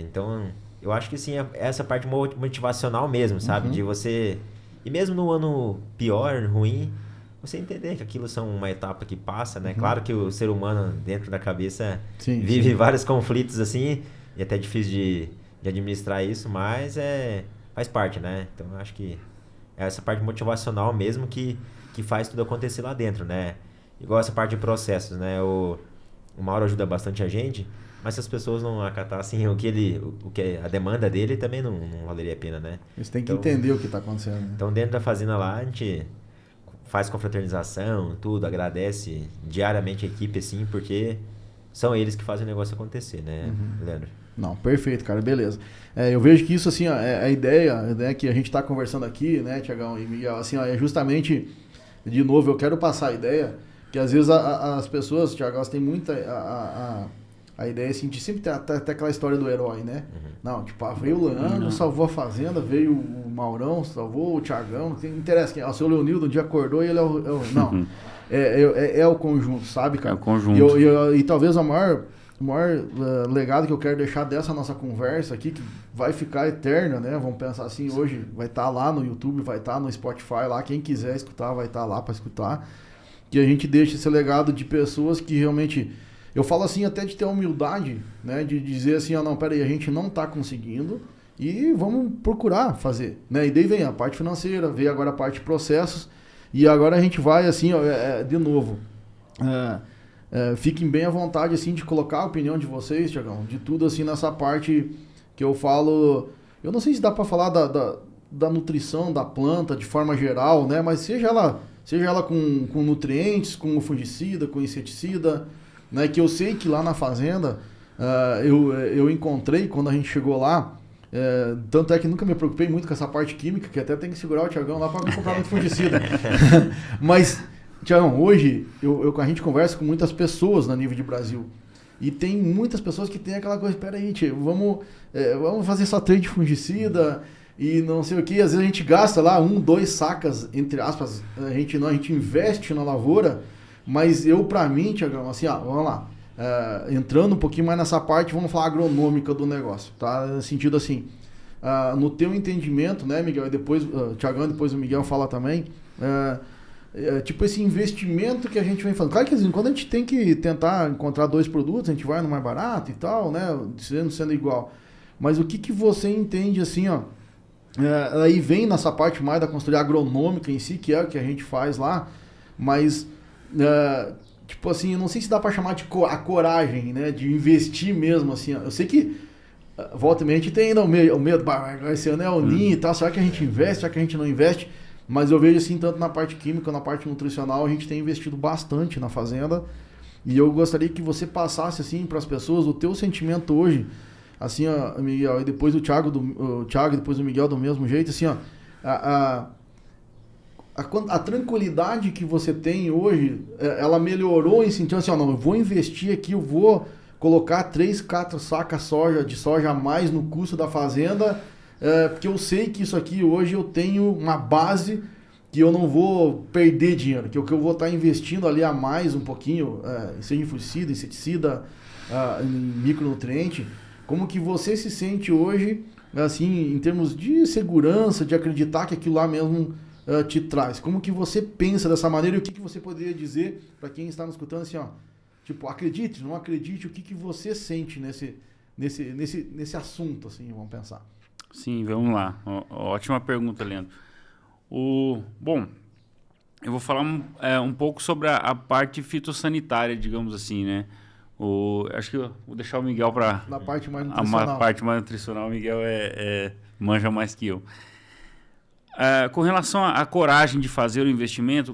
Então, eu acho que sim, essa parte motivacional mesmo, sabe? De você... E mesmo no ano pior, ruim, você entender que aquilo são uma etapa que passa, né? Claro que o ser humano, dentro da cabeça, vive vários conflitos, assim, e até é difícil de administrar isso, mas faz parte, né? Então, eu acho que é essa parte motivacional mesmo que faz tudo acontecer lá dentro, né? Igual essa parte de processos, né? O Mauro ajuda bastante a gente, mas se as pessoas não acatassem o que a demanda dele, também não valeria a pena, né? Eles têm que entender o que está acontecendo. Né? Então, dentro da fazenda lá, a gente faz confraternização, tudo, agradece diariamente a equipe, assim, porque são eles que fazem o negócio acontecer, né, Leandro? Não, perfeito, cara, beleza. Eu vejo que isso, assim, ó, a ideia que a gente está conversando aqui, né, Thiagão e Miguel, assim, ó, é justamente, de novo, eu quero passar a ideia que às vezes as pessoas, Thiago, elas têm muita a ideia, assim, de sempre ter até aquela história do herói, né? Não, tipo, veio o Leandro, salvou a fazenda, veio o Maurão, salvou o Thiagão, não interessa quem, o seu Leonildo um dia acordou e ele não, é o conjunto, sabe, cara? É o conjunto. E talvez o maior legado que eu quero deixar dessa nossa conversa aqui, que vai ficar eterna, né? Vamos pensar assim, hoje vai estar lá no YouTube, vai estar no Spotify, lá, quem quiser escutar vai estar lá para escutar, que a gente deixe esse legado de pessoas que realmente eu falo assim até de ter a humildade, né? De dizer assim, não, peraí, a gente não está conseguindo e vamos procurar fazer, né? E daí vem a parte financeira, vem agora a parte de processos e agora a gente vai assim, de novo, fiquem bem à vontade assim de colocar a opinião de vocês, Tiagão, de tudo assim nessa parte que eu falo, eu não sei se dá para falar da nutrição da planta de forma geral, né? Mas seja ela com nutrientes, com fungicida, com inseticida, né? Que eu sei que lá na fazenda eu encontrei quando a gente chegou lá, tanto é que nunca me preocupei muito com essa parte química, que até tem que segurar o Tiagão lá para não comprar muito fungicida. Mas, Tiagão, hoje a gente conversa com muitas pessoas no nível de Brasil. E tem muitas pessoas que tem aquela coisa, peraí, tio, vamos fazer só trade de fungicida e não sei o que. Às vezes a gente gasta lá 2 sacas, entre aspas, a gente investe na lavoura, mas pra mim, Tiagão, assim, vamos lá, entrando um pouquinho mais nessa parte, vamos falar agronômica do negócio, tá? No sentido assim, no teu entendimento, né, Miguel, e depois, Tiagão, depois o Miguel fala também, tipo esse investimento que a gente vem fazendo. Claro que quando a gente tem que tentar encontrar 2 produtos, a gente vai no mais barato e tal, né, sendo igual. Mas o que você entende assim, aí vem nessa parte mais da consultoria agronômica em si, que é o que a gente faz lá, mas tipo assim, eu não sei se dá para chamar de a coragem, né, de investir mesmo assim. Eu sei que volta e meia a gente tem ainda o medo, esse ano é o ninho e tal, será que a gente investe, será que a gente não investe? Mas eu vejo assim, tanto na parte química, na parte nutricional, a gente tem investido bastante na fazenda. E eu gostaria que você passasse assim para as pessoas o teu sentimento hoje, assim, Miguel, e depois o Thiago e depois o Miguel do mesmo jeito, assim, a tranquilidade que você tem hoje, ela melhorou em sentido assim, não, eu vou investir aqui, eu vou colocar 3, 4 sacas de soja a mais no custo da fazenda, porque eu sei que isso aqui hoje eu tenho uma base que eu não vou perder dinheiro, que eu vou estar investindo ali a mais um pouquinho, seja em fungicida, inseticida, em micronutriente. Como que você se sente hoje, assim, em termos de segurança, de acreditar que aquilo lá mesmo te traz? Como que você pensa dessa maneira e o que você poderia dizer para quem está nos escutando assim, tipo, acredite, não acredite, o que você sente nesse assunto, assim, vamos pensar. Sim, vamos lá. Ótima pergunta, Leandro. Bom, eu vou falar um pouco sobre a parte fitossanitária, digamos assim, né? Acho que eu vou deixar o Miguel para... Na parte mais nutricional. A parte mais nutricional, o Miguel manja mais que eu. Com relação à coragem de fazer o investimento,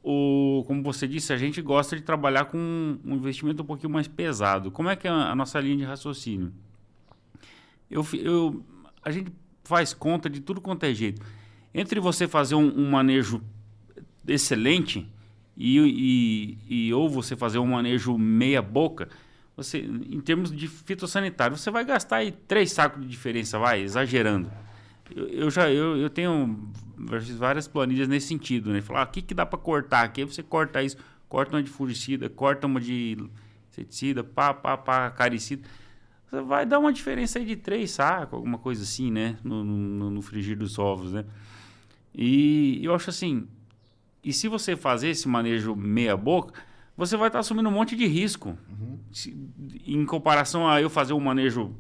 como você disse, a gente gosta de trabalhar com um investimento um pouquinho mais pesado. Como é que é a nossa linha de raciocínio? A gente faz conta de tudo quanto é jeito. Entre você fazer um manejo excelente ou você fazer um manejo meia boca, em termos de fitossanitário, você vai gastar aí 3 sacos de diferença, exagerando. Eu tenho várias planilhas nesse sentido, né? Falar, o que dá para cortar aqui? Aí você corta isso, corta uma de fungicida, corta uma de inseticida, acaricida. Você vai dar uma diferença aí de 3 sacos, alguma coisa assim, né? No frigir dos ovos, né? E eu acho assim, e se você fazer esse manejo meia boca, você vai estar assumindo um monte de risco. Uhum. Em comparação a eu fazer um manejo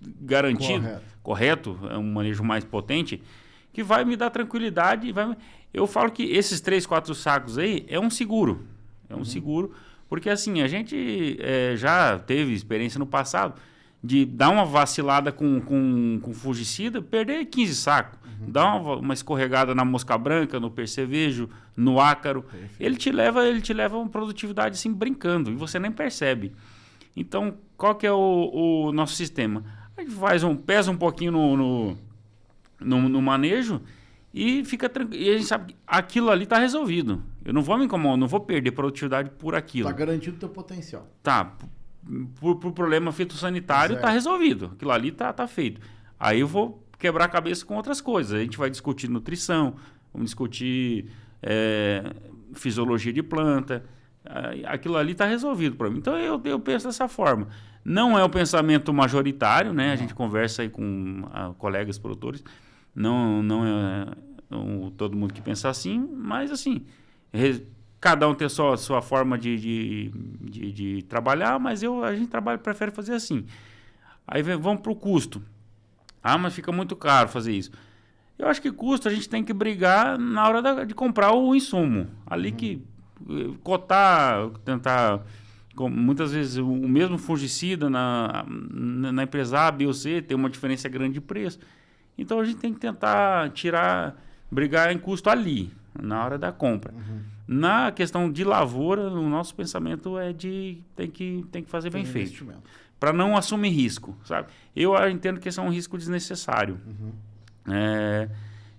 garantido, correto, um manejo mais potente, que vai me dar tranquilidade. Eu falo que esses 3, 4 sacos aí é um seguro. É um seguro, porque assim, a gente já teve experiência no passado de dar uma vacilada com fungicida, perder 15 sacos. Dar uma escorregada na mosca branca, no percevejo, no ácaro. Perfeito. Ele te leva uma produtividade assim, brincando, e você nem percebe. Então, qual que é o nosso sistema? A gente pesa um pouquinho no manejo e fica tranquilo. E a gente sabe que aquilo ali está resolvido. Eu não vou me incomodar, não vou perder produtividade por aquilo. Está garantido o teu potencial. Tá. Por problema fitossanitário, está resolvido. Aquilo ali está feito. Aí eu vou quebrar a cabeça com outras coisas. A gente vai discutir nutrição, vamos discutir fisiologia de planta. Aquilo ali está resolvido para mim. Então eu penso dessa forma. Não é o pensamento majoritário, né? A gente conversa aí com colegas produtores. Não é todo mundo que pensa assim, mas assim, cada um tem sua forma de trabalhar, mas a gente prefere fazer assim. Aí vamos para o custo. Mas fica muito caro fazer isso. Eu acho que custo a gente tem que brigar na hora de comprar o insumo. Ali que cotar, tentar... Muitas vezes o mesmo fungicida na empresa A, B ou C tem uma diferença grande de preço. Então a gente tem que tentar brigar em custo ali, na hora da compra. Na questão de lavoura, o nosso pensamento é tem que fazer bem feito. Para não assumir risco, sabe? Eu entendo que esse é um risco desnecessário.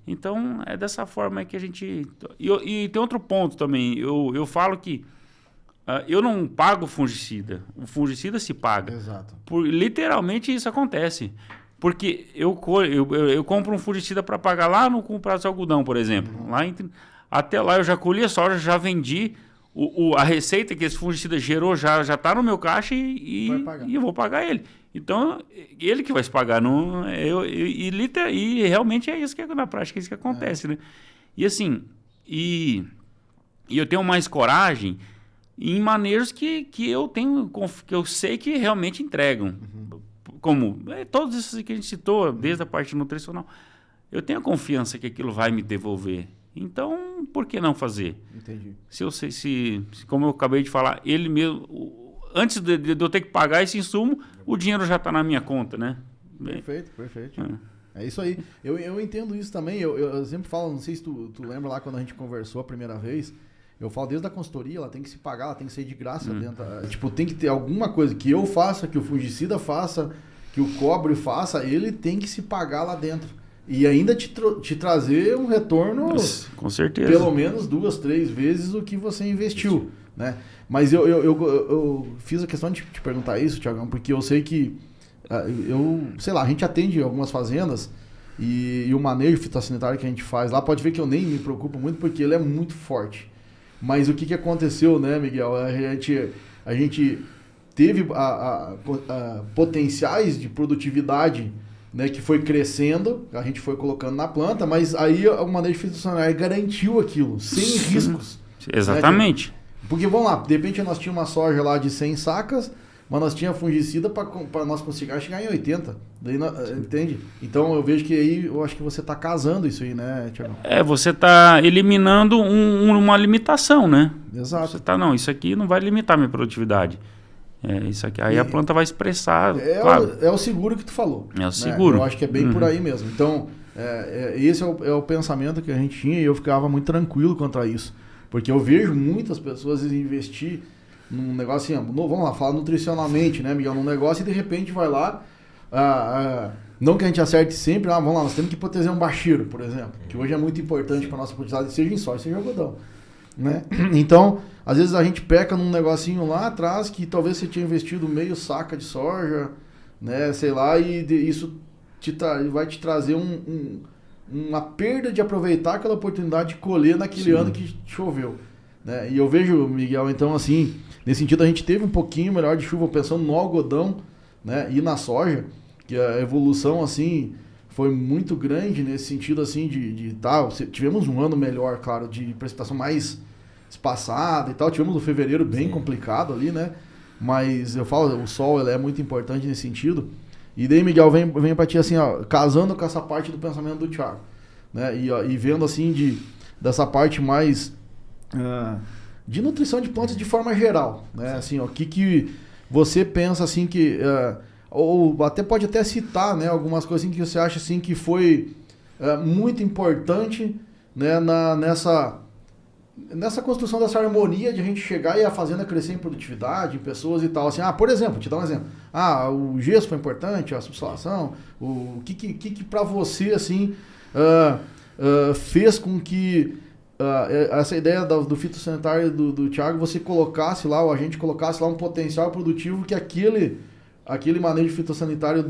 Então é dessa forma que a gente... E tem outro ponto também. Eu falo que eu não pago fungicida. O fungicida se paga. Exato. Literalmente isso acontece. Porque eu compro um fungicida para pagar lá no prazo de algodão, por exemplo. Até lá eu já colhi a soja, já vendi. A receita que esse fungicida gerou já está no meu caixa e eu vou pagar ele. Então, ele que vai se pagar. E realmente é isso que na prática é isso que acontece. Né? E assim, eu tenho mais coragem em manejos que eu sei que realmente entregam. Como todos esses que a gente citou, desde a parte nutricional. Eu tenho a confiança que aquilo vai me devolver. Então, por que não fazer? Entendi. Como eu acabei de falar, ele mesmo... Antes de eu ter que pagar esse insumo, o dinheiro já está na minha conta, né? Perfeito. É isso aí. Eu entendo isso também. Eu sempre falo, não sei se tu lembra lá quando a gente conversou a primeira vez, eu falo desde a consultoria, ela tem que se pagar, ela tem que ser de graça dentro. Tipo, tem que ter alguma coisa que eu faça, que o fungicida faça, que o cobre faça, ele tem que se pagar lá dentro. E ainda te trazer um retorno, com certeza, pelo menos 2, 3 vezes o que você investiu, né? Mas eu fiz a questão de te perguntar isso, Thiagão, porque eu sei que, sei lá, a gente atende algumas fazendas e o manejo fitossanitário que a gente faz lá, pode ver que eu nem me preocupo muito porque ele é muito forte. Mas o que aconteceu, né, Miguel? A gente teve potenciais de produtividade, né, que foi crescendo, a gente foi colocando na planta, mas aí o manejo fitossanitário garantiu aquilo, sem riscos. Exatamente. Né? Porque, vamos lá, de repente nós tínhamos uma soja lá de 100 sacas, mas nós tínhamos fungicida para nós conseguir chegar em 80. Daí, entende? Então eu vejo que aí, eu acho que você está casando isso aí, né, Thiago? Você está eliminando uma limitação, né? Exato. Você tá, isso aqui não vai limitar minha produtividade. Isso aqui. Aí a planta vai expressar. Claro. É o seguro que tu falou. É o seguro. Né? Eu acho que é bem por aí mesmo. Então, esse é o pensamento que a gente tinha e eu ficava muito tranquilo quanto a isso. Porque eu vejo muitas pessoas investir num negócio assim, vamos lá, falar nutricionalmente, né, Miguel? Num negócio e de repente vai lá, não que a gente acerte sempre, vamos lá, nós temos que proteger um bacheiro, por exemplo, que hoje é muito importante para nossa produtividade, seja em soja, seja em algodão, né? Então, às vezes a gente peca num negocinho lá atrás que talvez você tinha investido meio saca de soja, né, sei lá, e isso vai te trazer uma perda de aproveitar aquela oportunidade de colher naquele ano que choveu. Né? E eu vejo, Miguel, então assim, nesse sentido a gente teve um pouquinho melhor de chuva pensando no algodão, né, e na soja, que a evolução assim foi muito grande nesse sentido assim tivemos um ano melhor, claro, de precipitação mais espaçada e tal, tivemos o fevereiro bem complicado ali, né, mas eu falo, o sol ele é muito importante nesse sentido. E daí, Miguel, vem pra ti assim, casando com essa parte do pensamento do Thiago, né, e vendo assim dessa parte mais de nutrição de plantas de forma geral, né? Assim, o que você pensa assim que ou até pode até citar, né, algumas coisas assim, que você acha assim que foi muito importante, né, nessa construção dessa harmonia de a gente chegar e a fazenda crescer em produtividade, em pessoas e tal, assim, por exemplo, te dar um exemplo, o gesso foi importante, a subsolação, o que para você assim fez com que essa ideia do fitossanitário do Thiago, você colocasse lá, ou a gente colocasse lá um potencial produtivo que aquele manejo fitossanitário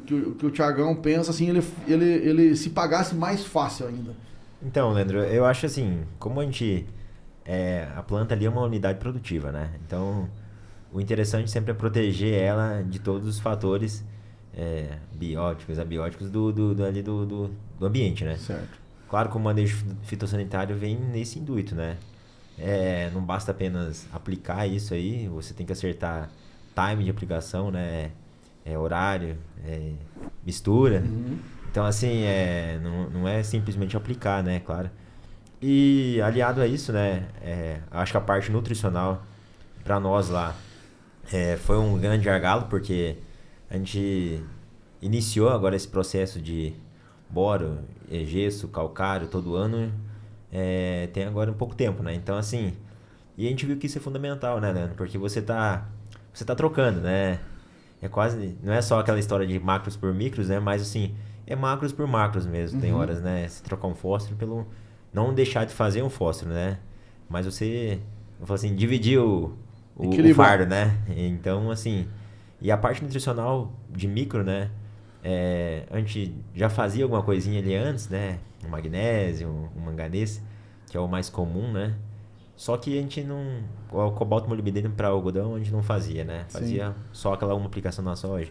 que o Thiagão pensa, assim, ele se pagasse mais fácil ainda. Então, Leandro, eu acho assim, como a gente... a planta ali é uma unidade produtiva, né? Então, o interessante sempre é proteger ela de todos os fatores bióticos, abióticos do ambiente, né? Certo. Claro que o manejo fitossanitário vem nesse intuito, né? não basta apenas aplicar isso aí, você tem que acertar time de aplicação, né? Horário, mistura. Então, assim, não é simplesmente aplicar, né? Claro. E aliado a isso, né? Acho que a parte nutricional, para nós lá, foi um grande gargalo, porque a gente iniciou agora esse processo de boro, gesso, calcário, todo ano, tem agora um pouco tempo, né? Então, assim, e a gente viu que isso é fundamental, né, Leandro? Porque você tá trocando, né? Não é só aquela história de macros por micros, né? Mas, assim, é macros por macros mesmo. Tem horas, né? Você trocar um fósforo pelo... Não deixar de fazer um fósforo, né? Mas você, eu falo assim, dividir o fardo, né? Então, assim... E a parte nutricional de micro, né? A gente já fazia alguma coisinha ali antes, né? Um magnésio, um manganês, que é o mais comum, né? Só que a gente não... O cobalto molibdênio para algodão a gente não fazia, né? Fazia só aquela uma aplicação na soja.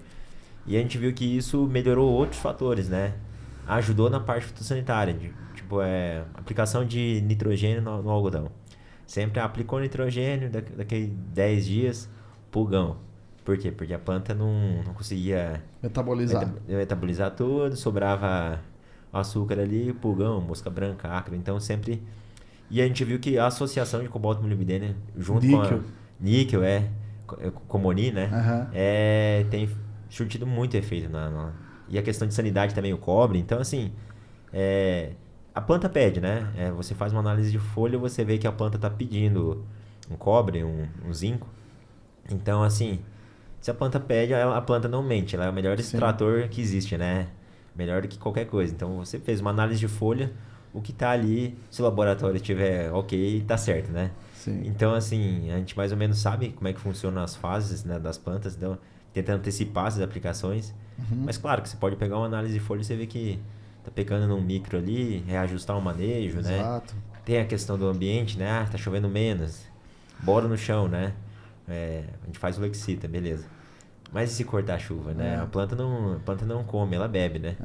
E a gente viu que isso melhorou outros fatores, né? Ajudou na parte fitossanitária, tipo, aplicação de nitrogênio no algodão. Sempre aplicou nitrogênio, daqui 10 dias, pulgão. Por quê? Porque a planta não conseguia metabolizar tudo, sobrava açúcar ali, pulgão, mosca branca, ácaro. Então sempre... E a gente viu que a associação de cobalto molibdênio junto com a níquel, comoni, né? Tem surtido muito efeito e a questão de sanidade também, o cobre. Então, assim, a planta pede, né? Você faz uma análise de folha, você vê que a planta está pedindo um cobre, um zinco. Então, assim, se a planta pede, a planta não mente. Ela é o melhor extrator que existe, né? Melhor do que qualquer coisa. Então, você fez uma análise de folha, o que está ali, se o laboratório estiver ok, está certo, né? Sim. Então, assim, a gente mais ou menos sabe como é que funcionam as fases, né, das plantas, então, tentando antecipar essas aplicações. Mas, claro, que você pode pegar uma análise de folha e você vê que está pecando num micro ali, reajustar o manejo, Exato. né? Tem a questão do ambiente, né? Tá chovendo menos, boro no chão, né? A gente faz o Lexita, beleza. Mas e se cortar a chuva, né? A planta não come, ela bebe, né?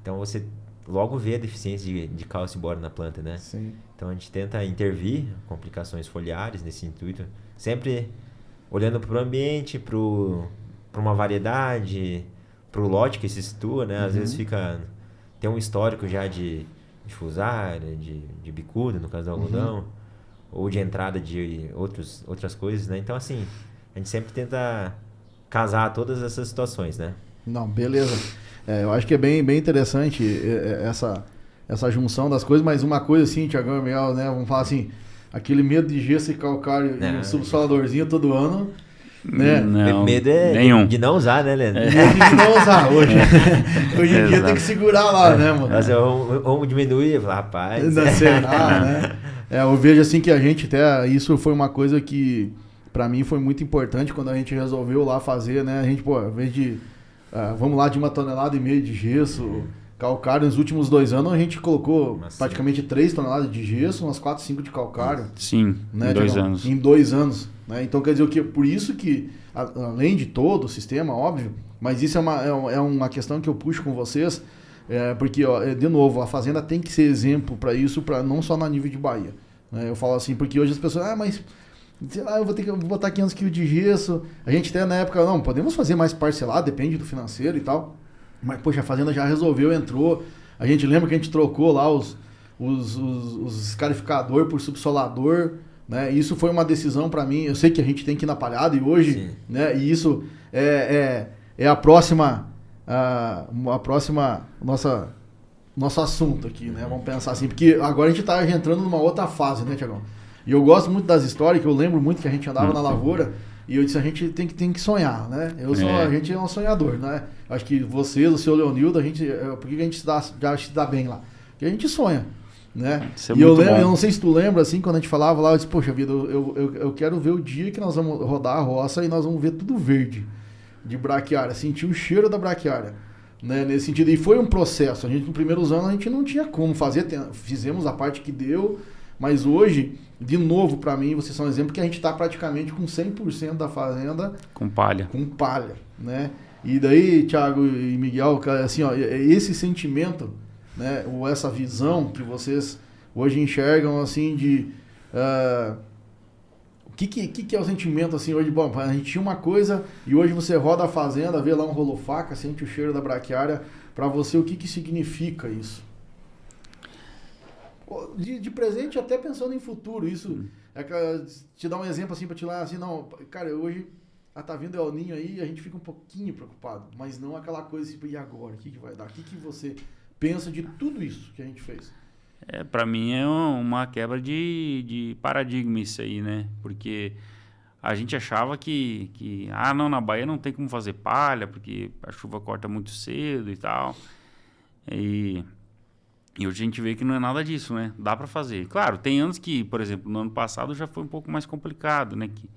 Então, você logo vê a deficiência de cálcio e boro na planta, né? Sim. Então, a gente tenta intervir complicações foliares nesse intuito, sempre olhando para o ambiente, para uma variedade, para o lote que se situa, né? Às vezes tem um histórico já de fusária, de bicuda, no caso do algodão, ou de entrada de outras coisas, né? Então, assim, a gente sempre tenta casar todas essas situações, né? Não, beleza. Eu acho que é bem interessante essa junção das coisas, mas uma coisa assim, Thiagão e Miguel, né? Vamos falar assim, aquele medo de gesso e calcário e um subsoladorzinho todo ano, né? Não, medo nenhum. de não usar, né, Leandro? Medo de não usar hoje. Hoje em dia tem que segurar lá, né, mano? Mas vamos diminuir, rapaz. Né? Eu vejo assim que a gente até... Isso foi uma coisa que, pra mim, foi muito importante quando a gente resolveu lá fazer, né? A gente, ao invés de... vamos lá, de 1,5 toneladas de gesso, calcário. Nos últimos 2 anos a gente colocou praticamente 3 toneladas de gesso, umas 4, 5 de calcário. Sim, né, em 2 anos. Em 2 anos. Né? Então quer dizer o quê? Por isso que, além de todo o sistema, óbvio, mas isso é uma questão que eu puxo com vocês, porque, de novo, a fazenda tem que ser exemplo para isso, não só na nível de Bahia. Né? Eu falo assim, porque hoje as pessoas, mas... sei lá, eu vou ter que botar 500 kg de gesso. A gente até na época, não, podemos fazer mais parcelado, depende do financeiro e tal. Mas, poxa, a fazenda já resolveu, entrou. A gente lembra que a gente trocou lá os escarificador por subsolador, né? Isso foi uma decisão para mim. Eu sei que a gente tem que ir na palhada e hoje, né? E isso é a próxima nosso assunto aqui, né? Vamos pensar assim, porque agora a gente tá entrando numa outra fase, né, Thiagão? E eu gosto muito das histórias, que eu lembro muito que a gente andava na lavoura e eu disse, a gente tem que sonhar, né? A gente é um sonhador, né? Acho que vocês, o seu Leonildo, por que a gente já se dá bem lá? Porque a gente sonha, né? E eu não sei se tu lembra, assim, quando a gente falava lá, eu disse, poxa vida, eu quero ver o dia que nós vamos rodar a roça e nós vamos ver tudo verde de braquiária, sentir o cheiro da braquiária, né? Nesse sentido, e foi um processo. A gente, nos primeiros anos, a gente não tinha como fazer, fizemos a parte que deu, mas hoje, de novo, para mim, vocês são um exemplo que a gente está praticamente com 100% da fazenda com palha, né? E daí, Thiago e Miguel, assim, ó, esse sentimento, né, ou essa visão que vocês hoje enxergam, assim, de O que é o sentimento assim hoje? Bom, a gente tinha uma coisa e hoje você roda a fazenda, vê lá um rolo-faca, sente o cheiro da braquiária. Para você, o que significa isso? De presente, até pensando em futuro, isso te dá um exemplo assim para te lá assim, não, cara, hoje tá vindo El Ninho aí, a gente fica um pouquinho preocupado, mas não aquela coisa assim, e agora, o que vai dar? O que você pensa de tudo isso que a gente fez? Para mim é uma quebra de paradigma isso aí, né? Porque a gente achava que não, na Bahia não tem como fazer palha, porque a chuva corta muito cedo e tal. E hoje a gente vê que não é nada disso, né? Dá para fazer. Claro, tem anos que, por exemplo, no ano passado já foi um pouco mais complicado, né? Que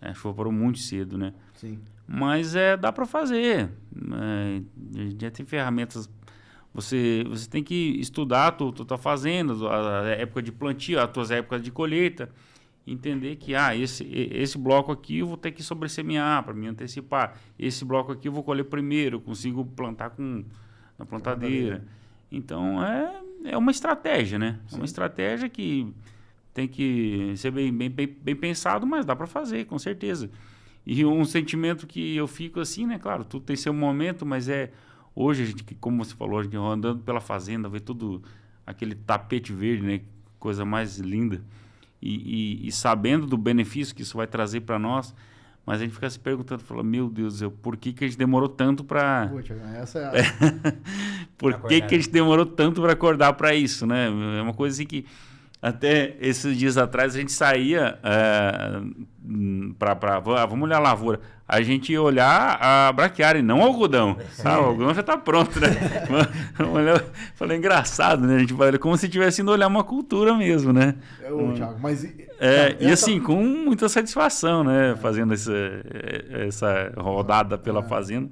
a chuva parou muito cedo, né? Sim. Mas dá para fazer. Já tem ferramentas. Você tem que estudar a tua fazenda, a época de plantio, as tuas épocas de colheita. Entender que esse bloco aqui eu vou ter que sobressemear para me antecipar. Esse bloco aqui eu vou colher primeiro, eu consigo plantar na plantadeira. Então, é uma estratégia, né? Sim. É uma estratégia que tem que ser bem pensado, mas dá para fazer, com certeza. E um sentimento que eu fico assim, né? Claro, tudo tem seu momento, mas hoje, a gente, como você falou, a gente andando pela fazenda, vê tudo aquele tapete verde, né? Coisa mais linda. E sabendo do benefício que isso vai trazer para nós, mas a gente fica se perguntando, fala, meu Deus, por que a gente demorou tanto para... Essa é Por que a gente demorou tanto para acordar para isso, né? É uma coisa assim que até esses dias atrás a gente saía vamos olhar a lavoura. A gente ia olhar a braquiária e não o algodão. O algodão já está pronto, né? Falei, engraçado, né? A gente vai como se estivesse indo olhar uma cultura mesmo, né? Thiago, mas... E assim, com muita satisfação, né? Fazendo essa rodada pela fazenda.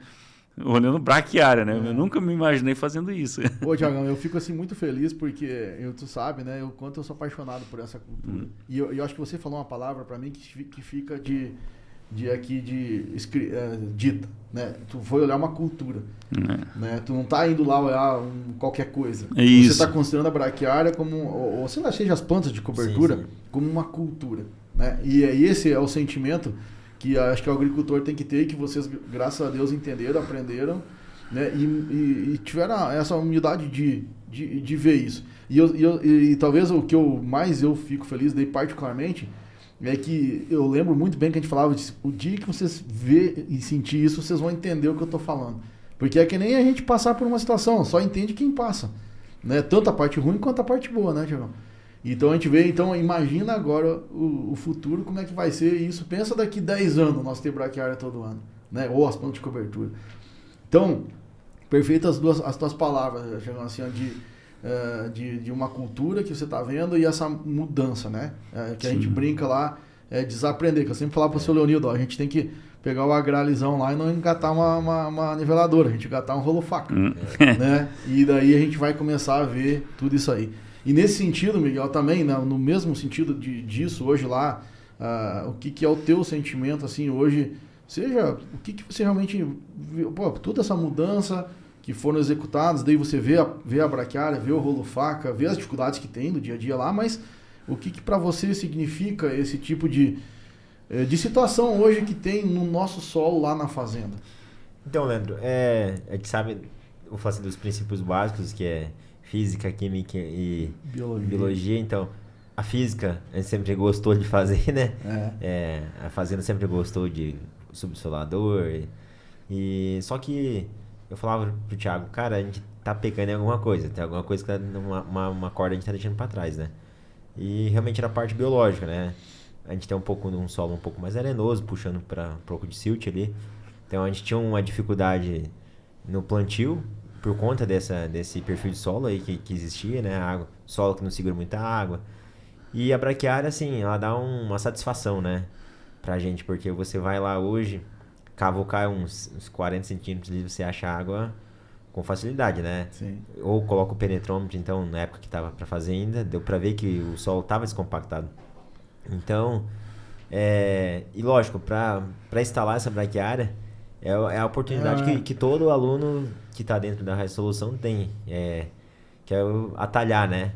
Olhando braquiária, né? Eu nunca me imaginei fazendo isso. Tiagão, eu fico assim muito feliz porque tu sabe, né? O quanto eu sou apaixonado por essa cultura. E eu acho que você falou uma palavra para mim que fica dita, né? Tu foi olhar uma cultura, né? Tu não tá indo lá olhar qualquer coisa. Isso. Você tá considerando a braquiária como, ou sei lá, seja as plantas de cobertura, sim. Como uma cultura, né? E esse é o sentimento que acho que o agricultor tem que ter e que vocês, graças a Deus, entenderam, aprenderam, né? E tiveram essa humildade de ver isso. E talvez o que eu fico feliz daí particularmente é que eu lembro muito bem que a gente falava o dia que vocês ver e sentir isso, vocês vão entender o que eu estou falando. Porque é que nem a gente passar por uma situação, só entende quem passa, né? Tanto a parte ruim quanto a parte boa, né, Tiagão? Então a gente vê, imagina agora o futuro, como é que vai ser isso. Pensa daqui 10 anos nós ter braquiária todo ano, né? Ou as plantas de cobertura. Então, perfeitas as tuas palavras, assim, de uma cultura que você está vendo e essa mudança, né? Que a gente brinca lá, desaprender, que eu sempre falava para o seu Leonildo, a gente tem que pegar o agralizão lá e não engatar uma niveladora, a gente engatar um rolo-faca, né? E daí a gente vai começar a ver tudo isso aí. E nesse sentido, Miguel, também, né, no mesmo sentido disso, hoje lá, o que é o teu sentimento, assim, hoje, seja, o que você realmente viu, toda essa mudança que foram executadas, daí você vê a braquiária, vê o rolo-faca, vê as dificuldades que tem no dia a dia lá, mas o que para você significa esse tipo de situação hoje que tem no nosso solo lá na fazenda? Então, Leandro, que sabe, eu faço dos princípios básicos, que é física, química e biologia. Então, a física a gente sempre gostou de fazer, né? A fazenda sempre gostou de subsolador. E só que eu falava pro Thiago, cara, a gente tá pecando em alguma coisa. Tem alguma coisa que tá uma corda a gente tá deixando pra trás, né? E realmente era a parte biológica, né? A gente tem um solo um pouco mais arenoso, puxando para um pouco de silt ali. Então a gente tinha uma dificuldade no plantio, por conta desse perfil de solo aí que existia, né? Água, solo que não segura muita água. E a braquiária, assim, ela dá uma satisfação, né? Pra gente, porque você vai lá hoje, cavocar uns 40 centímetros e você acha água com facilidade, né? Sim. Ou coloca o penetrômetro, então, na época que tava pra fazer ainda, deu pra ver que o solo tava descompactado. Então, e lógico, pra instalar essa braquiária, é a oportunidade que todo aluno que está dentro da Raiz Solução tem, que é atalhar, né?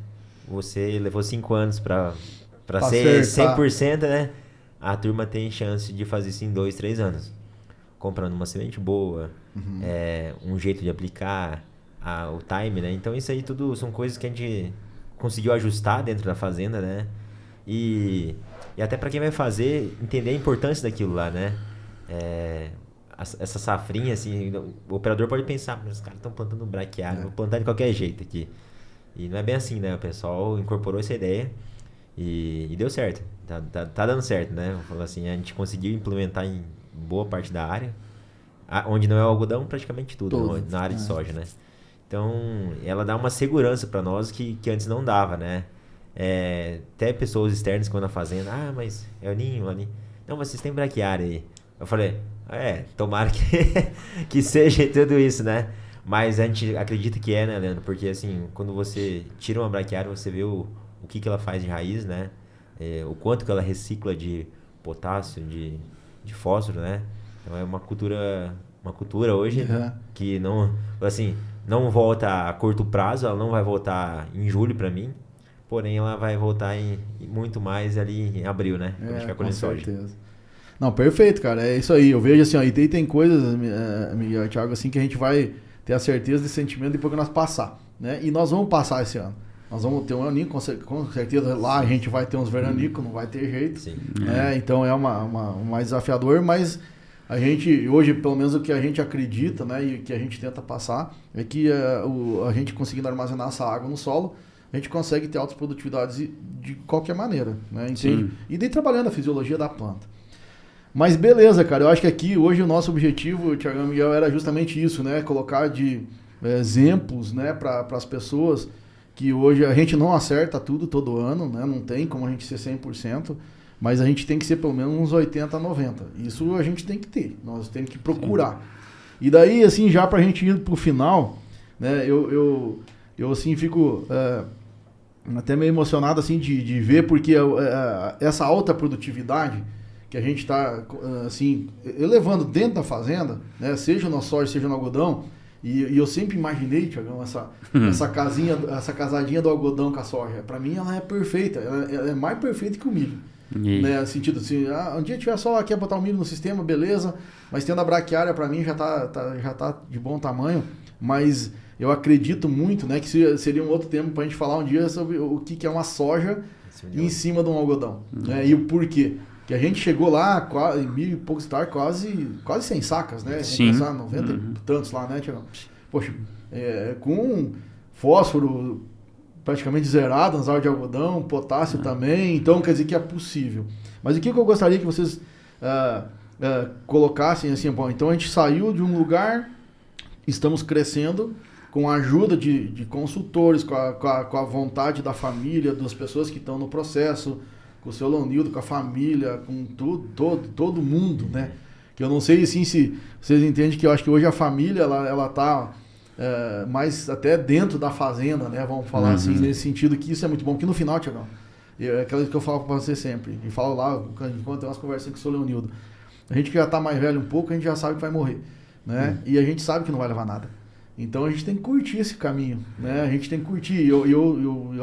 Você levou 5 anos para Pra ser 100%, né? A turma tem chance de fazer isso em 2, 3 anos. Comprando uma semente boa, um jeito de aplicar, o time, né? Então isso aí tudo são coisas que a gente conseguiu ajustar dentro da fazenda, né? E até para quem vai fazer, entender a importância daquilo lá, né? Essa safrinha, assim, o operador pode pensar, mas os caras estão plantando braquiária, vou plantar de qualquer jeito aqui. E não é bem assim, né? O pessoal incorporou essa ideia e deu certo. Tá dando certo, né? Vou falar assim, a gente conseguiu implementar em boa parte da área, onde não é o algodão, praticamente tudo. Na área de soja, né? Então, ela dá uma segurança para nós que antes não dava, né? Até pessoas externas que vão na fazenda, mas é o ninho. Não, vocês têm braquiária aí. Eu falei, tomara que seja tudo isso, né? Mas a gente acredita que né, Leandro? Porque, assim, quando você tira uma braquiária, você vê o que ela faz de raiz, né? O quanto que ela recicla de potássio, de fósforo, né? Então, é uma cultura hoje que não, assim, não volta a curto prazo, ela não vai voltar em julho para mim, porém ela vai voltar muito mais ali em abril, né? Quando a gente vai colher soja. Certeza. Não, perfeito, cara. É isso aí. Eu vejo assim, e tem coisas, Miguel e Thiago, assim, que a gente vai ter a certeza desse sentimento depois que nós passar, né? E nós vamos passar esse ano. Nós vamos ter um aninho, com certeza lá a gente vai ter uns veranicos, não vai ter jeito. Sim. Né? Então é mais desafiador, mas a gente, hoje, pelo menos o que a gente acredita, né, e que a gente tenta passar, é que a gente conseguindo armazenar essa água no solo, a gente consegue ter altas produtividades de qualquer maneira, né? Entende? E daí trabalhando a fisiologia da planta. Mas beleza, cara, eu acho que aqui, hoje, o nosso objetivo, Thiago e Miguel, era justamente isso, né? Colocar de exemplos, né, para as pessoas que hoje a gente não acerta tudo todo ano, né? Não tem como a gente ser 100%, mas a gente tem que ser pelo menos uns 80%, 90%. Isso a gente tem que ter, nós temos que procurar. Sim. E daí, assim, já pra gente ir pro final, né? Eu assim, fico até meio emocionado, assim, de ver, porque essa alta produtividade que a gente está, assim, elevando dentro da fazenda, né? Seja no soja, seja no algodão. E eu sempre imaginei, Thiagão, essa casadinha do algodão com a soja. Para mim, ela é perfeita. Ela é mais perfeita que o milho. Né? No sentido assim, um dia tiver só quer botar o milho no sistema, beleza. Mas tendo a braquiária, para mim, já tá de bom tamanho. Mas eu acredito muito, né, que seria um outro tempo para a gente falar um dia sobre o que é uma soja em cima de um algodão. Né? E o porquê. Que a gente chegou lá, em 1000 e poucos hectares, quase 100 sacas, né? Sim. Pensar, 90 e tantos lá, né, Tiagão? Poxa, com fósforo praticamente zerado nas áreas de algodão, potássio também, então quer dizer que é possível. Mas o que eu gostaria que vocês colocassem assim, bom, então a gente saiu de um lugar, estamos crescendo com a ajuda de consultores, com a vontade da família, das pessoas que estão no processo, com o seu Leonildo, com a família, com todo mundo, né? Que eu não sei assim, se vocês entendem que eu acho que hoje a família, ela tá mais até dentro da fazenda, né? Vamos falar assim, nesse sentido, que isso é muito bom. Porque no final, Tiagão, é aquela que eu falo para você sempre, e falo lá, enquanto tem umas conversas com o seu Leonildo, a gente que já tá mais velho um pouco, a gente já sabe que vai morrer, né? E a gente sabe que não vai levar nada. Então a gente tem que curtir esse caminho, né? A gente tem que curtir. Eu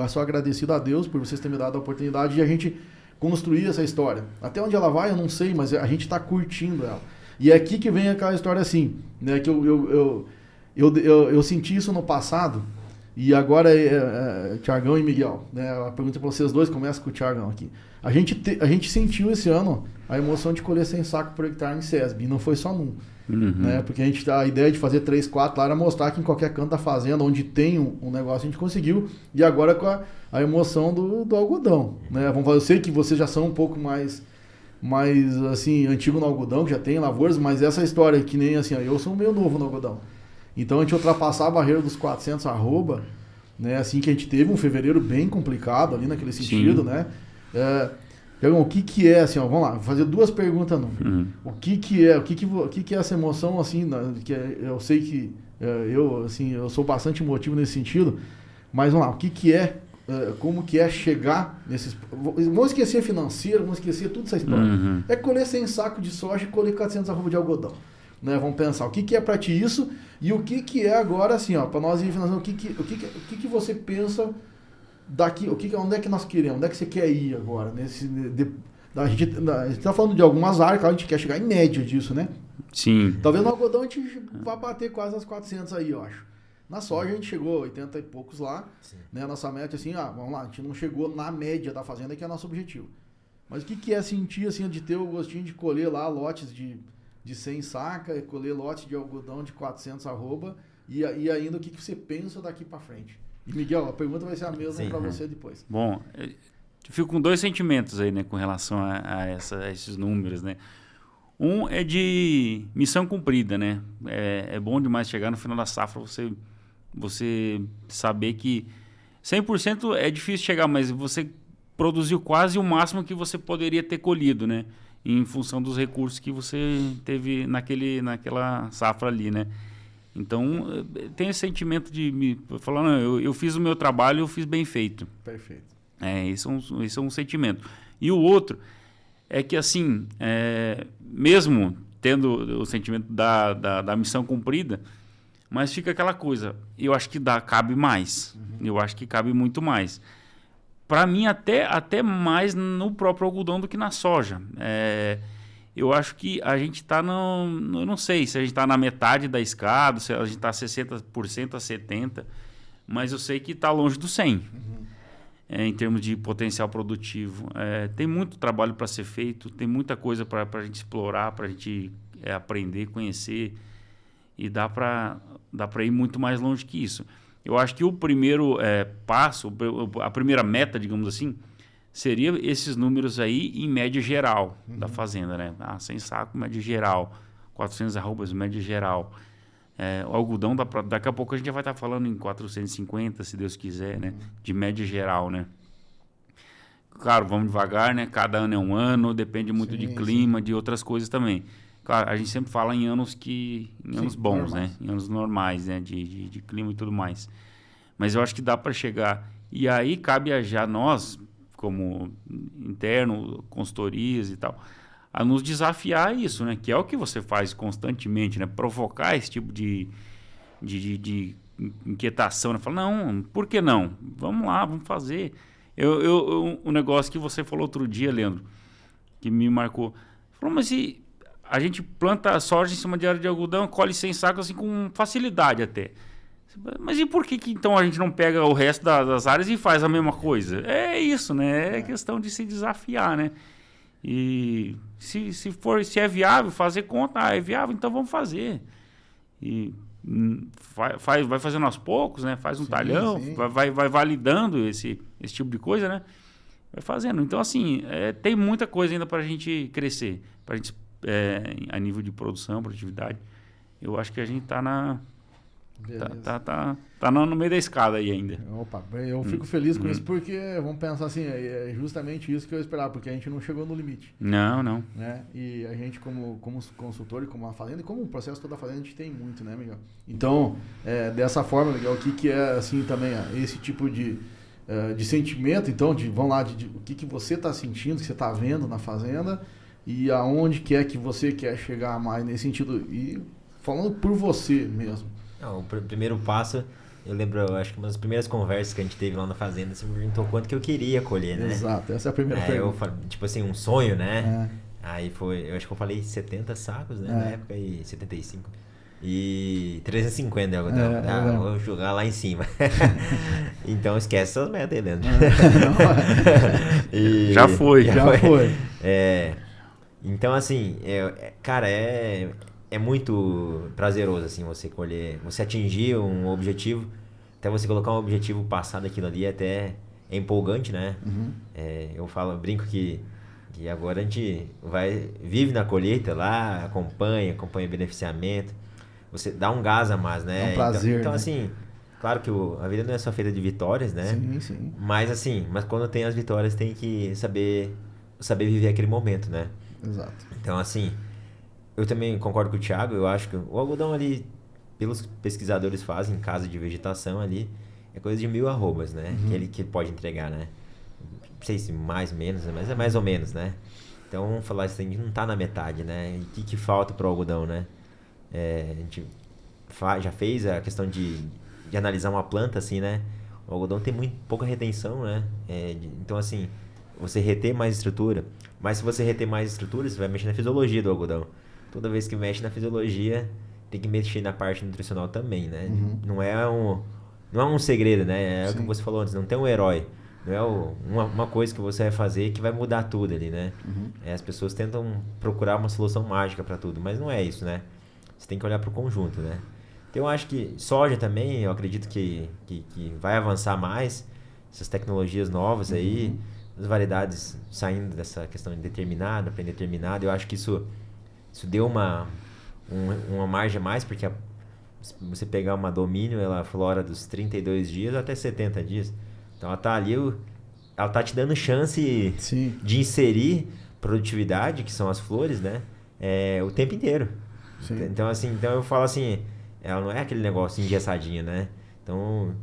sou agradecido a Deus por vocês terem me dado a oportunidade de a gente construir essa história. Até onde ela vai, eu não sei, mas a gente está curtindo ela. E é aqui que vem aquela história assim, né? Que eu senti isso no passado, e agora Thiagão e Miguel, né? A pergunta para vocês dois, começa com o Thiagão aqui. A gente sentiu esse ano a emoção de colher 100 sacos por hectare em SESB, e não foi só num. Né? Porque a ideia de fazer 3, 4 lá era mostrar que em qualquer canto da fazenda, onde tem um negócio, a gente conseguiu. E agora com a emoção do algodão, né? Vamos falar, eu sei que vocês já são um pouco mais assim, antigo no algodão, que já tem lavouras, mas essa história que nem assim, eu sou meio novo no algodão. Então a gente ultrapassar a barreira dos 400 arroba, né? Assim que a gente teve um fevereiro bem complicado ali naquele sentido, né? O que é, assim, ó, vamos lá, vou fazer duas perguntas não. O que é essa emoção, assim, que eu sei que eu sou bastante emotivo nesse sentido, mas vamos lá, o que é, como que é chegar nesses... Vamos esquecer financeiro, vamos esquecer tudo essa história. É colher 100 sacos de soja e colher 400 arroba de algodão, né? Vamos pensar, o que é pra ti isso e o que é agora, assim, ó, pra nós ir financiando, o que você pensa daqui, onde é que nós queremos? Onde é que você quer ir agora? A gente tá falando de algumas áreas, que a gente quer chegar em média disso, né? Sim. Talvez no algodão a gente vai bater quase as 400 aí, eu acho. Na soja a gente chegou a 80 e poucos lá, né? A nossa meta, assim, vamos lá, a gente não chegou na média da fazenda, que é nosso objetivo. Mas o que é sentir, assim, de ter o gostinho de colher lá lotes de 100 saca, colher lotes de algodão de 400 arroba, e ainda o que você pensa daqui para frente? E, Miguel, a pergunta vai ser a mesma para você depois. Bom, eu fico com 2 sentimentos aí, né, com relação a esses números, né? Um é de missão cumprida, né? É bom demais chegar no final da safra, você saber que 100% é difícil chegar, mas você produziu quase o máximo que você poderia ter colhido, né? Em função dos recursos que você teve naquela safra ali, né? Então, tem esse sentimento de me falar, não, eu fiz o meu trabalho, eu fiz bem feito. Perfeito. Esse é um sentimento. E o outro é que, assim, mesmo tendo o sentimento da missão cumprida, mas fica aquela coisa, eu acho que cabe mais. Eu acho que cabe muito mais. Para mim, até mais no próprio algodão do que na soja. Eu acho que a gente está eu não sei se a gente está na metade da escada, se a gente está 60% a 70%, mas eu sei que está longe do 100%. Em termos de potencial produtivo. Tem muito trabalho para ser feito, tem muita coisa para a gente explorar, para a gente aprender, conhecer, e dá para ir muito mais longe que isso. Eu acho que o primeiro passo, a primeira meta, digamos assim, seria esses números aí em média geral da fazenda, né? 100 saco, média geral, 400 arrobas, média geral. O algodão, daqui a pouco a gente já vai estar falando em 450, se Deus quiser, né? De média geral, né? Claro, vamos devagar, né? Cada ano é um ano, depende muito de clima, de outras coisas também. Claro, a gente sempre fala em anos bons, normais, né? Em anos normais, né? De clima e tudo mais. Mas eu acho que dá para chegar. E aí cabe já nós, como interno, consultorias e tal, a nos desafiar isso, né? Que é o que você faz constantemente, né? Provocar esse tipo de inquietação, né? Falar, não, por que não? Vamos lá, vamos fazer. Um negócio que você falou outro dia, Leandro, que me marcou. Falou, mas se a gente planta soja em cima de área de algodão, colhe 100 sacos assim com facilidade até. Mas e por que então a gente não pega o resto das áreas e faz a mesma coisa? É isso, né? É questão de se desafiar, né? E se é viável fazer conta, é viável, então vamos fazer. E vai fazendo aos poucos, né? Faz um talhão, vai validando esse tipo de coisa, né? Vai fazendo. Então, assim, tem muita coisa ainda para a gente crescer, para a gente, a nível de produção, produtividade. Eu acho que a gente está tá no meio da escada aí ainda. Opa, eu fico feliz com isso, porque vamos pensar assim, é justamente isso que eu esperava, porque a gente não chegou no limite. Não. Né? E a gente como consultor e como a fazenda, e como o processo toda a fazenda, a gente tem muito, né, Miguel? Então, dessa forma, Miguel, o que é assim também, esse tipo de sentimento, então, vamos lá, o que você está sentindo, que você está vendo na fazenda, e aonde que é que você quer chegar mais nesse sentido, e falando por você mesmo. Não, o primeiro passo, eu lembro, eu acho que uma das primeiras conversas que a gente teve lá na fazenda, você me perguntou quanto que eu queria colher, né? Exato, essa é a primeira pergunta. Eu falei, tipo assim, um sonho, né? Aí eu acho que eu falei 70 sacos, né? Na época, e 75. E 350 de algodão. Vou jogar lá em cima. Então esquece essas metas aí, Leandro. Já foi. Então, assim, cara, é muito prazeroso, assim, você colher, você atingir um objetivo, até você colocar um objetivo, passar daquilo ali, até é empolgante, né? Eu brinco que agora a gente vive na colheita lá, acompanha o beneficiamento, você dá um gás a mais, né? É um prazer, então né? Assim, claro que a vida não é só feita de vitórias, né? Sim. Mas quando tem as vitórias, tem que saber viver aquele momento, né? Exato. Então, assim, eu também concordo com o Thiago, eu acho que o algodão ali, pelos pesquisadores fazem, em casa de vegetação ali, é coisa de 1000 arrobas, né? Que ele pode entregar, né? Não sei se mais ou menos, mas é mais ou menos, né? Então, vamos falar assim, a gente não tá na metade, né? E o que falta pro algodão, né? A gente já fez a questão de analisar uma planta, assim, né? O algodão tem muito pouca retenção, né? Então, assim, você reter mais estrutura. Mas se você reter mais estrutura, você vai mexer na fisiologia do algodão. Toda vez que mexe na fisiologia, tem que mexer na parte nutricional também, né? Não é um segredo, né? É o que você falou antes, não tem um herói. Não é uma coisa que você vai fazer que vai mudar tudo ali, né? As pessoas tentam procurar uma solução mágica para tudo, mas não é isso, né? Você tem que olhar para o conjunto, né? Então eu acho que soja também, eu acredito que vai avançar mais, essas tecnologias novas aí, as variedades saindo dessa questão de determinado, para indeterminado, eu acho que isso deu uma margem a mais, porque se você pegar uma domínio, ela flora dos 32 dias até 70 dias. Então ela tá ali, ela tá te dando chance de inserir produtividade, que são as flores, né? O tempo inteiro. Sim. Então eu falo assim, ela não é aquele negócio engessadinho, né? Então,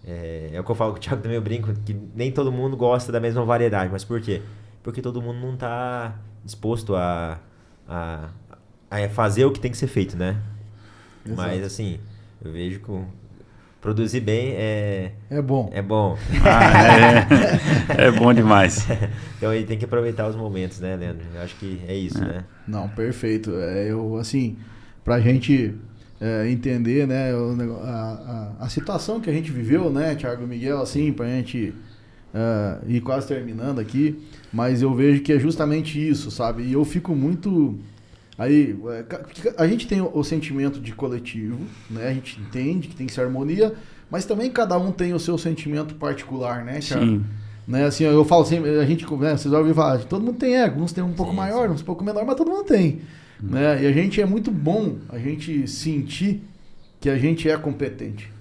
é o que eu falo com o Thiago também, eu brinco, que nem todo mundo gosta da mesma variedade. Mas por quê? Porque todo mundo não tá disposto a fazer o que tem que ser feito, né? Exato. Mas assim, eu vejo que produzir bem é bom. É bom. É bom demais. Então aí tem que aproveitar os momentos, né, Leandro? Eu acho que é isso, né? Não, perfeito. Assim, pra gente entender, né, a situação que a gente viveu, né, Thiago e Miguel, assim, pra gente ir quase terminando aqui, mas eu vejo que é justamente isso, sabe? E eu fico muito... Aí, a gente tem o sentimento de coletivo, né? A gente entende que tem que ser harmonia, mas também cada um tem o seu sentimento particular, né, Thiago? Sim. Né? Assim, eu falo assim, a gente, né, vocês ouvem falar, todo mundo tem ego, uns tem um pouco maior, uns um pouco menor, mas todo mundo tem. Né? E a gente é muito bom a gente sentir que a gente é competente.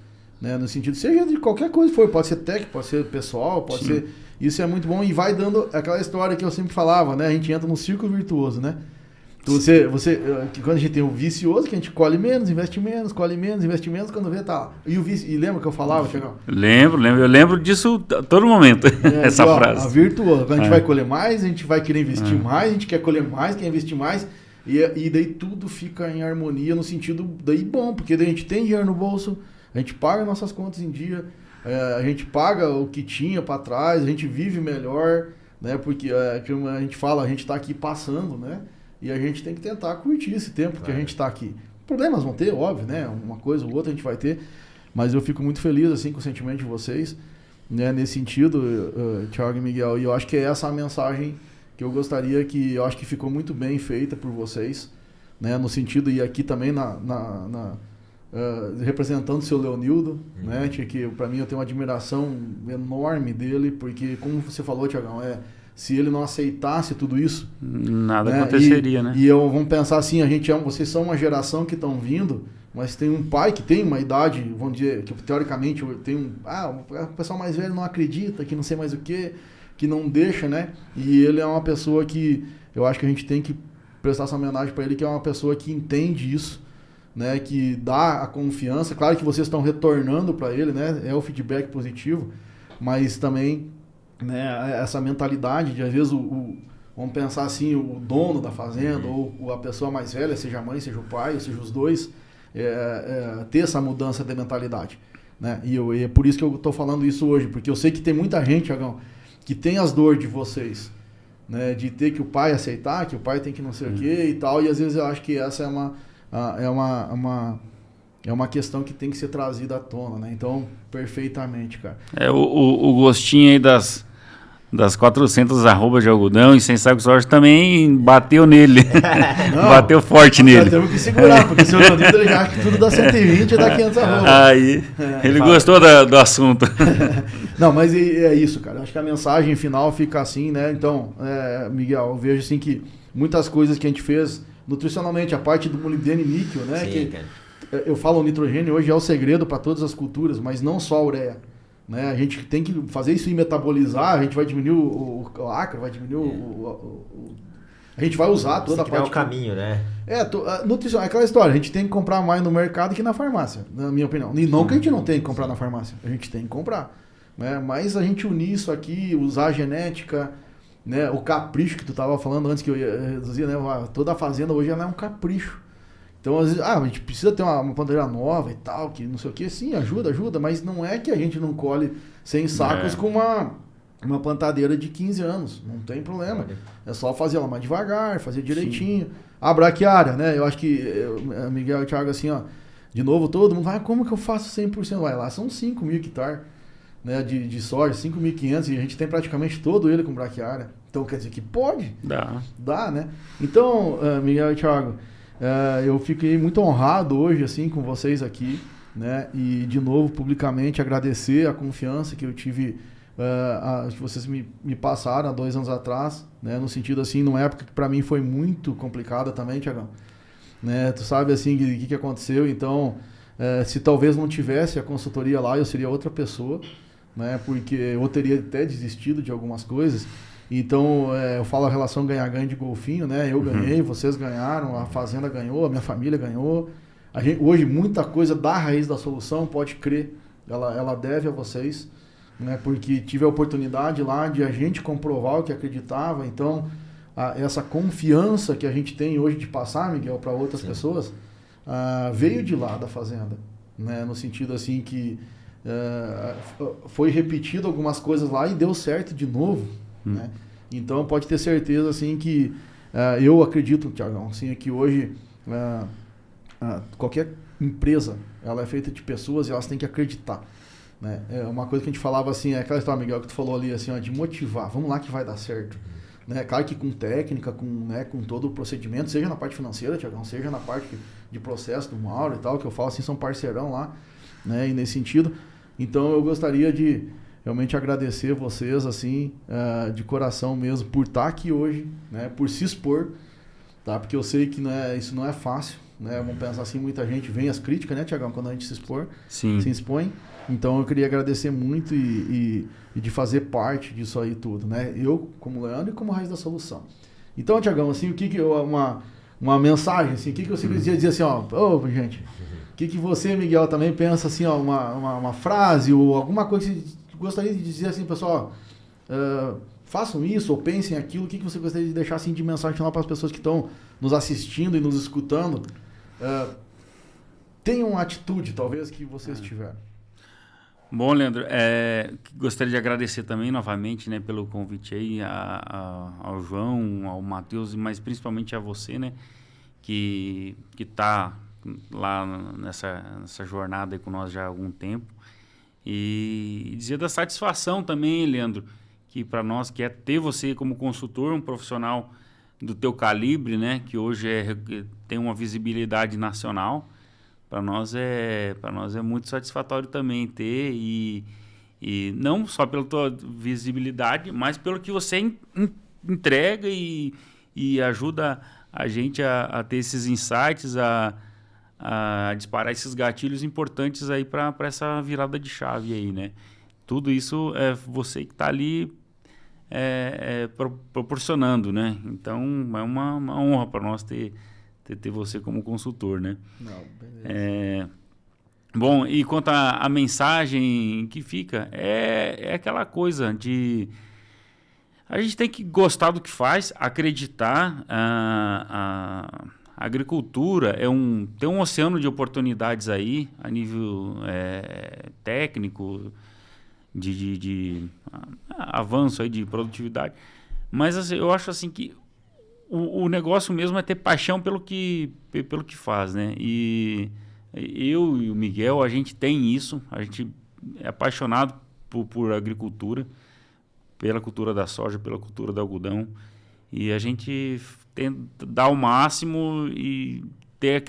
Né? No sentido, seja de qualquer coisa for, pode ser técnico, pode ser pessoal, pode ser... Isso é muito bom e vai dando aquela história que eu sempre falava, né? A gente entra num círculo virtuoso, né? Quando a gente tem o vicioso, que a gente colhe menos, investe menos, colhe menos, investe menos, quando vê, tá lá. E lembra que eu falava, Thiago? Lembro, eu lembro disso a todo momento, essa frase. A virtuosa, quando a gente vai colher mais, a gente vai querer investir mais, a gente quer colher mais, quer investir mais, e daí tudo fica em harmonia, no sentido daí bom, porque daí a gente tem dinheiro no bolso, a gente paga nossas contas em dia, a gente paga o que tinha para trás, a gente vive melhor, né? Porque como a gente fala, a gente tá aqui passando, né? E a gente tem que tentar curtir esse tempo que a gente está aqui. Problemas vão ter, óbvio, né? Uma coisa ou outra a gente vai ter. Mas eu fico muito feliz assim, com o sentimento de vocês, né? Nesse sentido, Thiago e Miguel. E eu acho que é essa a mensagem que eu gostaria que... Eu acho que ficou muito bem feita por vocês. Né? No sentido, e aqui também representando o seu Leonildo, né? Que para mim eu tenho uma admiração enorme dele, porque como você falou, Thiagão, se ele não aceitasse tudo isso... Nada aconteceria, né? E vamos pensar assim, vocês são uma geração que estão vindo, mas tem um pai que tem uma idade, vamos dizer, que teoricamente tem o pessoal mais velho não acredita, que não sei mais o que não deixa, né? E ele é uma pessoa que eu acho que a gente tem que prestar essa homenagem para ele, que é uma pessoa que entende isso, né? Que dá a confiança. Claro que vocês estão retornando para ele, né? É o feedback positivo, mas também... Né, essa mentalidade de, às vezes, vamos pensar assim, o dono da fazenda ou a pessoa mais velha, seja a mãe, seja o pai, seja os dois, ter essa mudança de mentalidade. Né? E é por isso que eu estou falando isso hoje, porque eu sei que tem muita gente, Thiagão, que tem as dores de vocês, né, de ter que o pai aceitar, que o pai tem que não sei o que e tal, e às vezes eu acho que essa é uma questão que tem que ser trazida à tona, né? Então, perfeitamente, cara. O gostinho aí das 400 arrobas de algodão e sem saco de soja também bateu nele. Não, bateu forte nele. Temos que segurar, porque o seu Leonildo ele já acha que tudo dá 120 e dá 500 arrobas. Aí, ele gostou do assunto. Não, mas é isso, cara. Acho que a mensagem final fica assim, né? Então, Miguel, eu vejo assim que muitas coisas que a gente fez nutricionalmente, a parte do molibdeno e níquel, né? Sim, cara. Eu falo, o nitrogênio hoje é o segredo para todas as culturas, mas não só a ureia. Né? A gente tem que fazer isso e metabolizar, a gente vai diminuir o acre, vai diminuir a gente vai usar toda a parte... o caminho, né? Nutrição, é aquela história, a gente tem que comprar mais no mercado que na farmácia, na minha opinião. E não que a gente não tem que comprar na farmácia, a gente tem que comprar. Né? Mas a gente unir isso aqui, usar a genética, né? O capricho que tu estava falando antes, que eu ia reduzir, né? Toda a fazenda hoje ela é um capricho. Então, às vezes, a gente precisa ter uma plantadeira nova e tal, que não sei o que, sim, ajuda, mas não é que a gente não colhe 100 sacos com uma plantadeira de 15 anos, não tem problema. É só fazer ela mais devagar, fazer direitinho. Sim. A braquiária, né? Eu acho que Miguel e Thiago, assim, ó, de novo, todo mundo vai, como que eu faço 100%? Vai lá, são 5 mil hectares, né, de soja, 5.500, e a gente tem praticamente todo ele com braquiária. Então, quer dizer que pode? Dá, né? Então, Miguel e Thiago, eu fiquei muito honrado hoje, assim, com vocês aqui, né? E, de novo, publicamente agradecer a confiança que eu tive, que vocês me passaram há 2 anos atrás, né? No sentido, assim, numa época que para mim foi muito complicada também, Thiagão. Né? Tu sabe, assim, o que aconteceu. Então, se talvez não tivesse a consultoria lá, eu seria outra pessoa, né? Porque eu teria até desistido de algumas coisas. Então, eu falo a relação ganhar-ganho de golfinho, né? Eu ganhei, vocês ganharam, a fazenda ganhou, a minha família ganhou. Hoje, muita coisa da Raiz da Solução, pode crer, ela deve a vocês, né? Porque tive a oportunidade lá de a gente comprovar o que acreditava. Então, essa confiança que a gente tem hoje de passar, Miguel, para outras pessoas, veio de lá da fazenda, né? No sentido assim que foi repetido algumas coisas lá e deu certo de novo, né? Então pode ter certeza assim que eu acredito, Thiagão, assim, que hoje qualquer empresa ela é feita de pessoas e elas têm que acreditar, né? É uma coisa que a gente falava assim, aquela história, Miguel, que tu falou ali assim, de motivar, vamos lá que vai dar certo, né? Claro que com técnica, com todo o procedimento, seja na parte financeira, Thiagão, seja na parte de processo do Mauro e tal, que eu falo assim, são parceirão lá, né? E nesse sentido, então eu gostaria de realmente agradecer vocês, assim, de coração mesmo, por estar aqui hoje, né? Por se expor, tá? Porque eu sei que isso não é fácil, né? Vamos pensar assim, muita gente vem as críticas, né, Thiagão, quando a gente se expõe. Então eu queria agradecer muito e de fazer parte disso aí tudo, né? Eu como Leandro e como Raiz da Solução. Então, Thiagão, assim, o que uma mensagem, assim, o que você queria dizer assim, gente, o que você, Miguel, também pensa assim, uma frase ou alguma coisa que você gostaria de dizer assim, pessoal, façam isso ou pensem aquilo, o que você gostaria de deixar assim de mensagem final para as pessoas que estão nos assistindo e nos escutando? Tenham uma atitude, talvez, que vocês tiveram. Bom, Leandro, gostaria de agradecer também novamente, né, pelo convite aí ao João, ao Matheus, mas principalmente a você, né, que está lá nessa jornada aí com nós já há algum tempo. E dizer da satisfação também, Leandro, que para nós que é ter você como consultor, um profissional do teu calibre, né, que hoje tem uma visibilidade nacional. Para nós é muito satisfatório também ter, e não só pela tua visibilidade, mas pelo que você entrega e ajuda a gente a ter esses insights, a disparar esses gatilhos importantes aí para essa virada de chave aí, né? Tudo isso é você que está ali proporcionando, né? Então é uma honra para nós ter você como consultor, né? Não, beleza. Bom, e quanto à mensagem que fica, é aquela coisa de... A gente tem que gostar do que faz, acreditar. A agricultura tem um oceano de oportunidades aí, a nível técnico, de avanço aí de produtividade. Mas assim, eu acho assim que o negócio mesmo é ter paixão pelo que faz, né? E eu e o Miguel, a gente tem isso, a gente é apaixonado por agricultura, pela cultura da soja, pela cultura do algodão, e a gente tenta dar o máximo e ter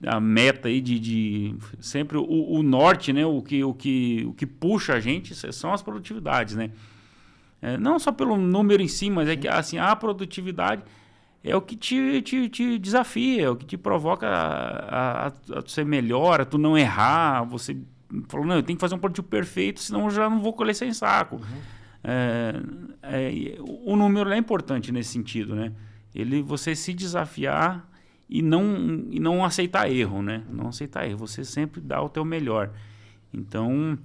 a meta aí de sempre o norte, né? O que puxa a gente são as produtividades, né? Não só pelo número em si, mas é que assim, a produtividade é o que te desafia, é o que te provoca a ser melhor, a tu não errar. Você falou, não, eu tenho que fazer um produtivo perfeito, senão eu já não vou colher sem saco. O número é importante nesse sentido, né? Você se desafiar e não aceitar erro, né? Não aceitar erro, você sempre dá o teu melhor. Então...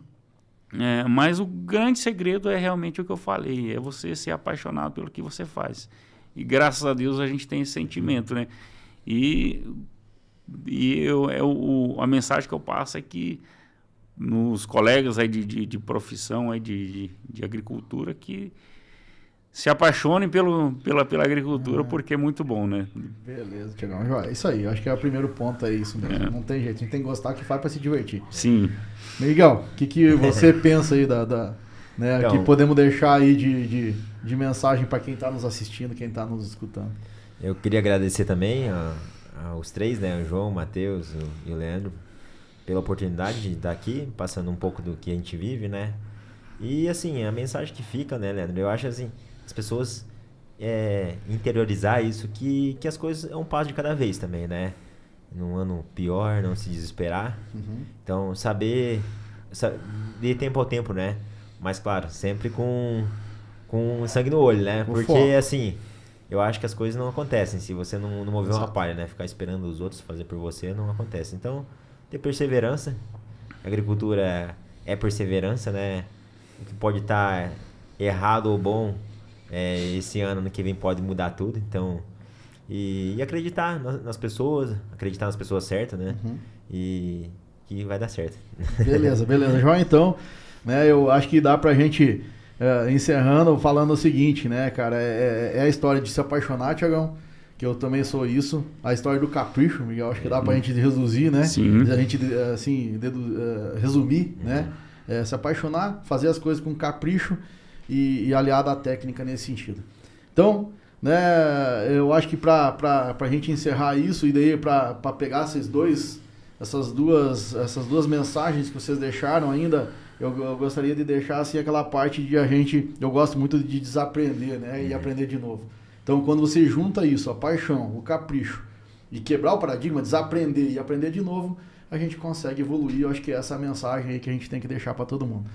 mas o grande segredo é realmente o que eu falei, é você ser apaixonado pelo que você faz. E graças a Deus a gente tem esse sentimento, né? E a mensagem que eu passo é que nos colegas aí de profissão aí de agricultura que se apaixonem pela agricultura, porque é muito bom, né? Beleza, Tiagão. É isso aí, eu acho que é o primeiro ponto, é isso mesmo. Não tem jeito, a gente tem que gostar, que faz para se divertir. Sim. Miguel, o que você pensa aí né, então, que podemos deixar aí de mensagem para quem está nos assistindo, quem está nos escutando? Eu queria agradecer também aos três, né? O João, o Matheus e o Leandro, pela oportunidade de estar aqui, passando um pouco do que a gente vive, né? E assim, a mensagem que fica, né, Leandro? Eu acho assim, as pessoas interiorizar isso, que as coisas é um passo de cada vez também, né? Num ano pior, não se desesperar. Então, saber de tempo ao tempo, né? Mas claro, sempre com sangue no olho, né? Porque assim, eu acho que as coisas não acontecem se você não mover uma palha, né? Ficar esperando os outros fazer por você não acontece. Então, ter perseverança. A agricultura é perseverança, né? O que pode estar errado ou bom, esse ano que vem pode mudar tudo. Então, e acreditar nas pessoas, acreditar nas pessoas certas, né? E que vai dar certo. Beleza. João, então, né, eu acho que dá pra gente, encerrando, falando o seguinte, né, cara, é a história de se apaixonar, Tiagão, que eu também sou isso, a história do capricho, Miguel, acho que dá pra gente reduzir, né? Sim. A gente, assim, resumir, né? Se apaixonar, fazer as coisas com capricho e aliado à técnica nesse sentido. Então, né, eu acho que pra gente encerrar isso e daí pra pegar essas duas mensagens que vocês deixaram ainda, eu gostaria de deixar assim aquela parte de eu gosto muito de desaprender, né, e aprender de novo. Então, quando você junta isso, a paixão, o capricho, e quebrar o paradigma, desaprender e aprender de novo, a gente consegue evoluir. Eu acho que essa é a mensagem aí que a gente tem que deixar para todo mundo.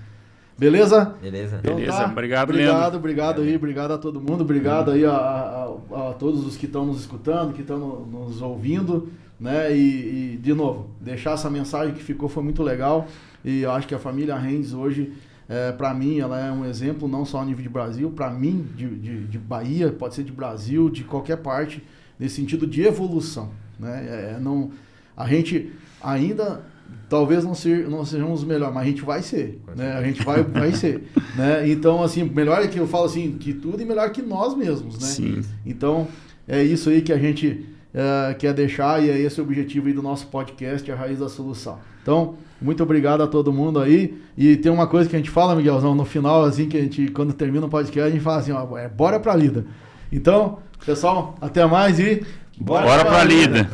Beleza? Então, beleza. Obrigado, Leandro. Obrigado aí, obrigado a todo mundo, obrigado aí a todos os que estão nos escutando, que estão nos ouvindo, né? E de novo, deixar essa mensagem que foi muito legal. E eu acho que a família Rendes hoje, para mim, ela é um exemplo, não só a nível de Brasil, para mim, de Bahia, pode ser de Brasil, de qualquer parte, nesse sentido de evolução, né? A gente ainda, talvez não sejamos os melhores, mas a gente vai ser, né? A gente vai ser, né? Então, assim, melhor é que eu falo assim, que tudo e melhor que nós mesmos, né? Sim. Então, é isso aí que a gente quer deixar e é esse o objetivo aí do nosso podcast, A Raiz da Solução. Então, muito obrigado a todo mundo aí. E tem uma coisa que a gente fala, Miguelzão, no final, assim, que a gente, quando termina o podcast, a gente fala assim, ó, bora pra lida. Então, pessoal, até mais e bora pra lida.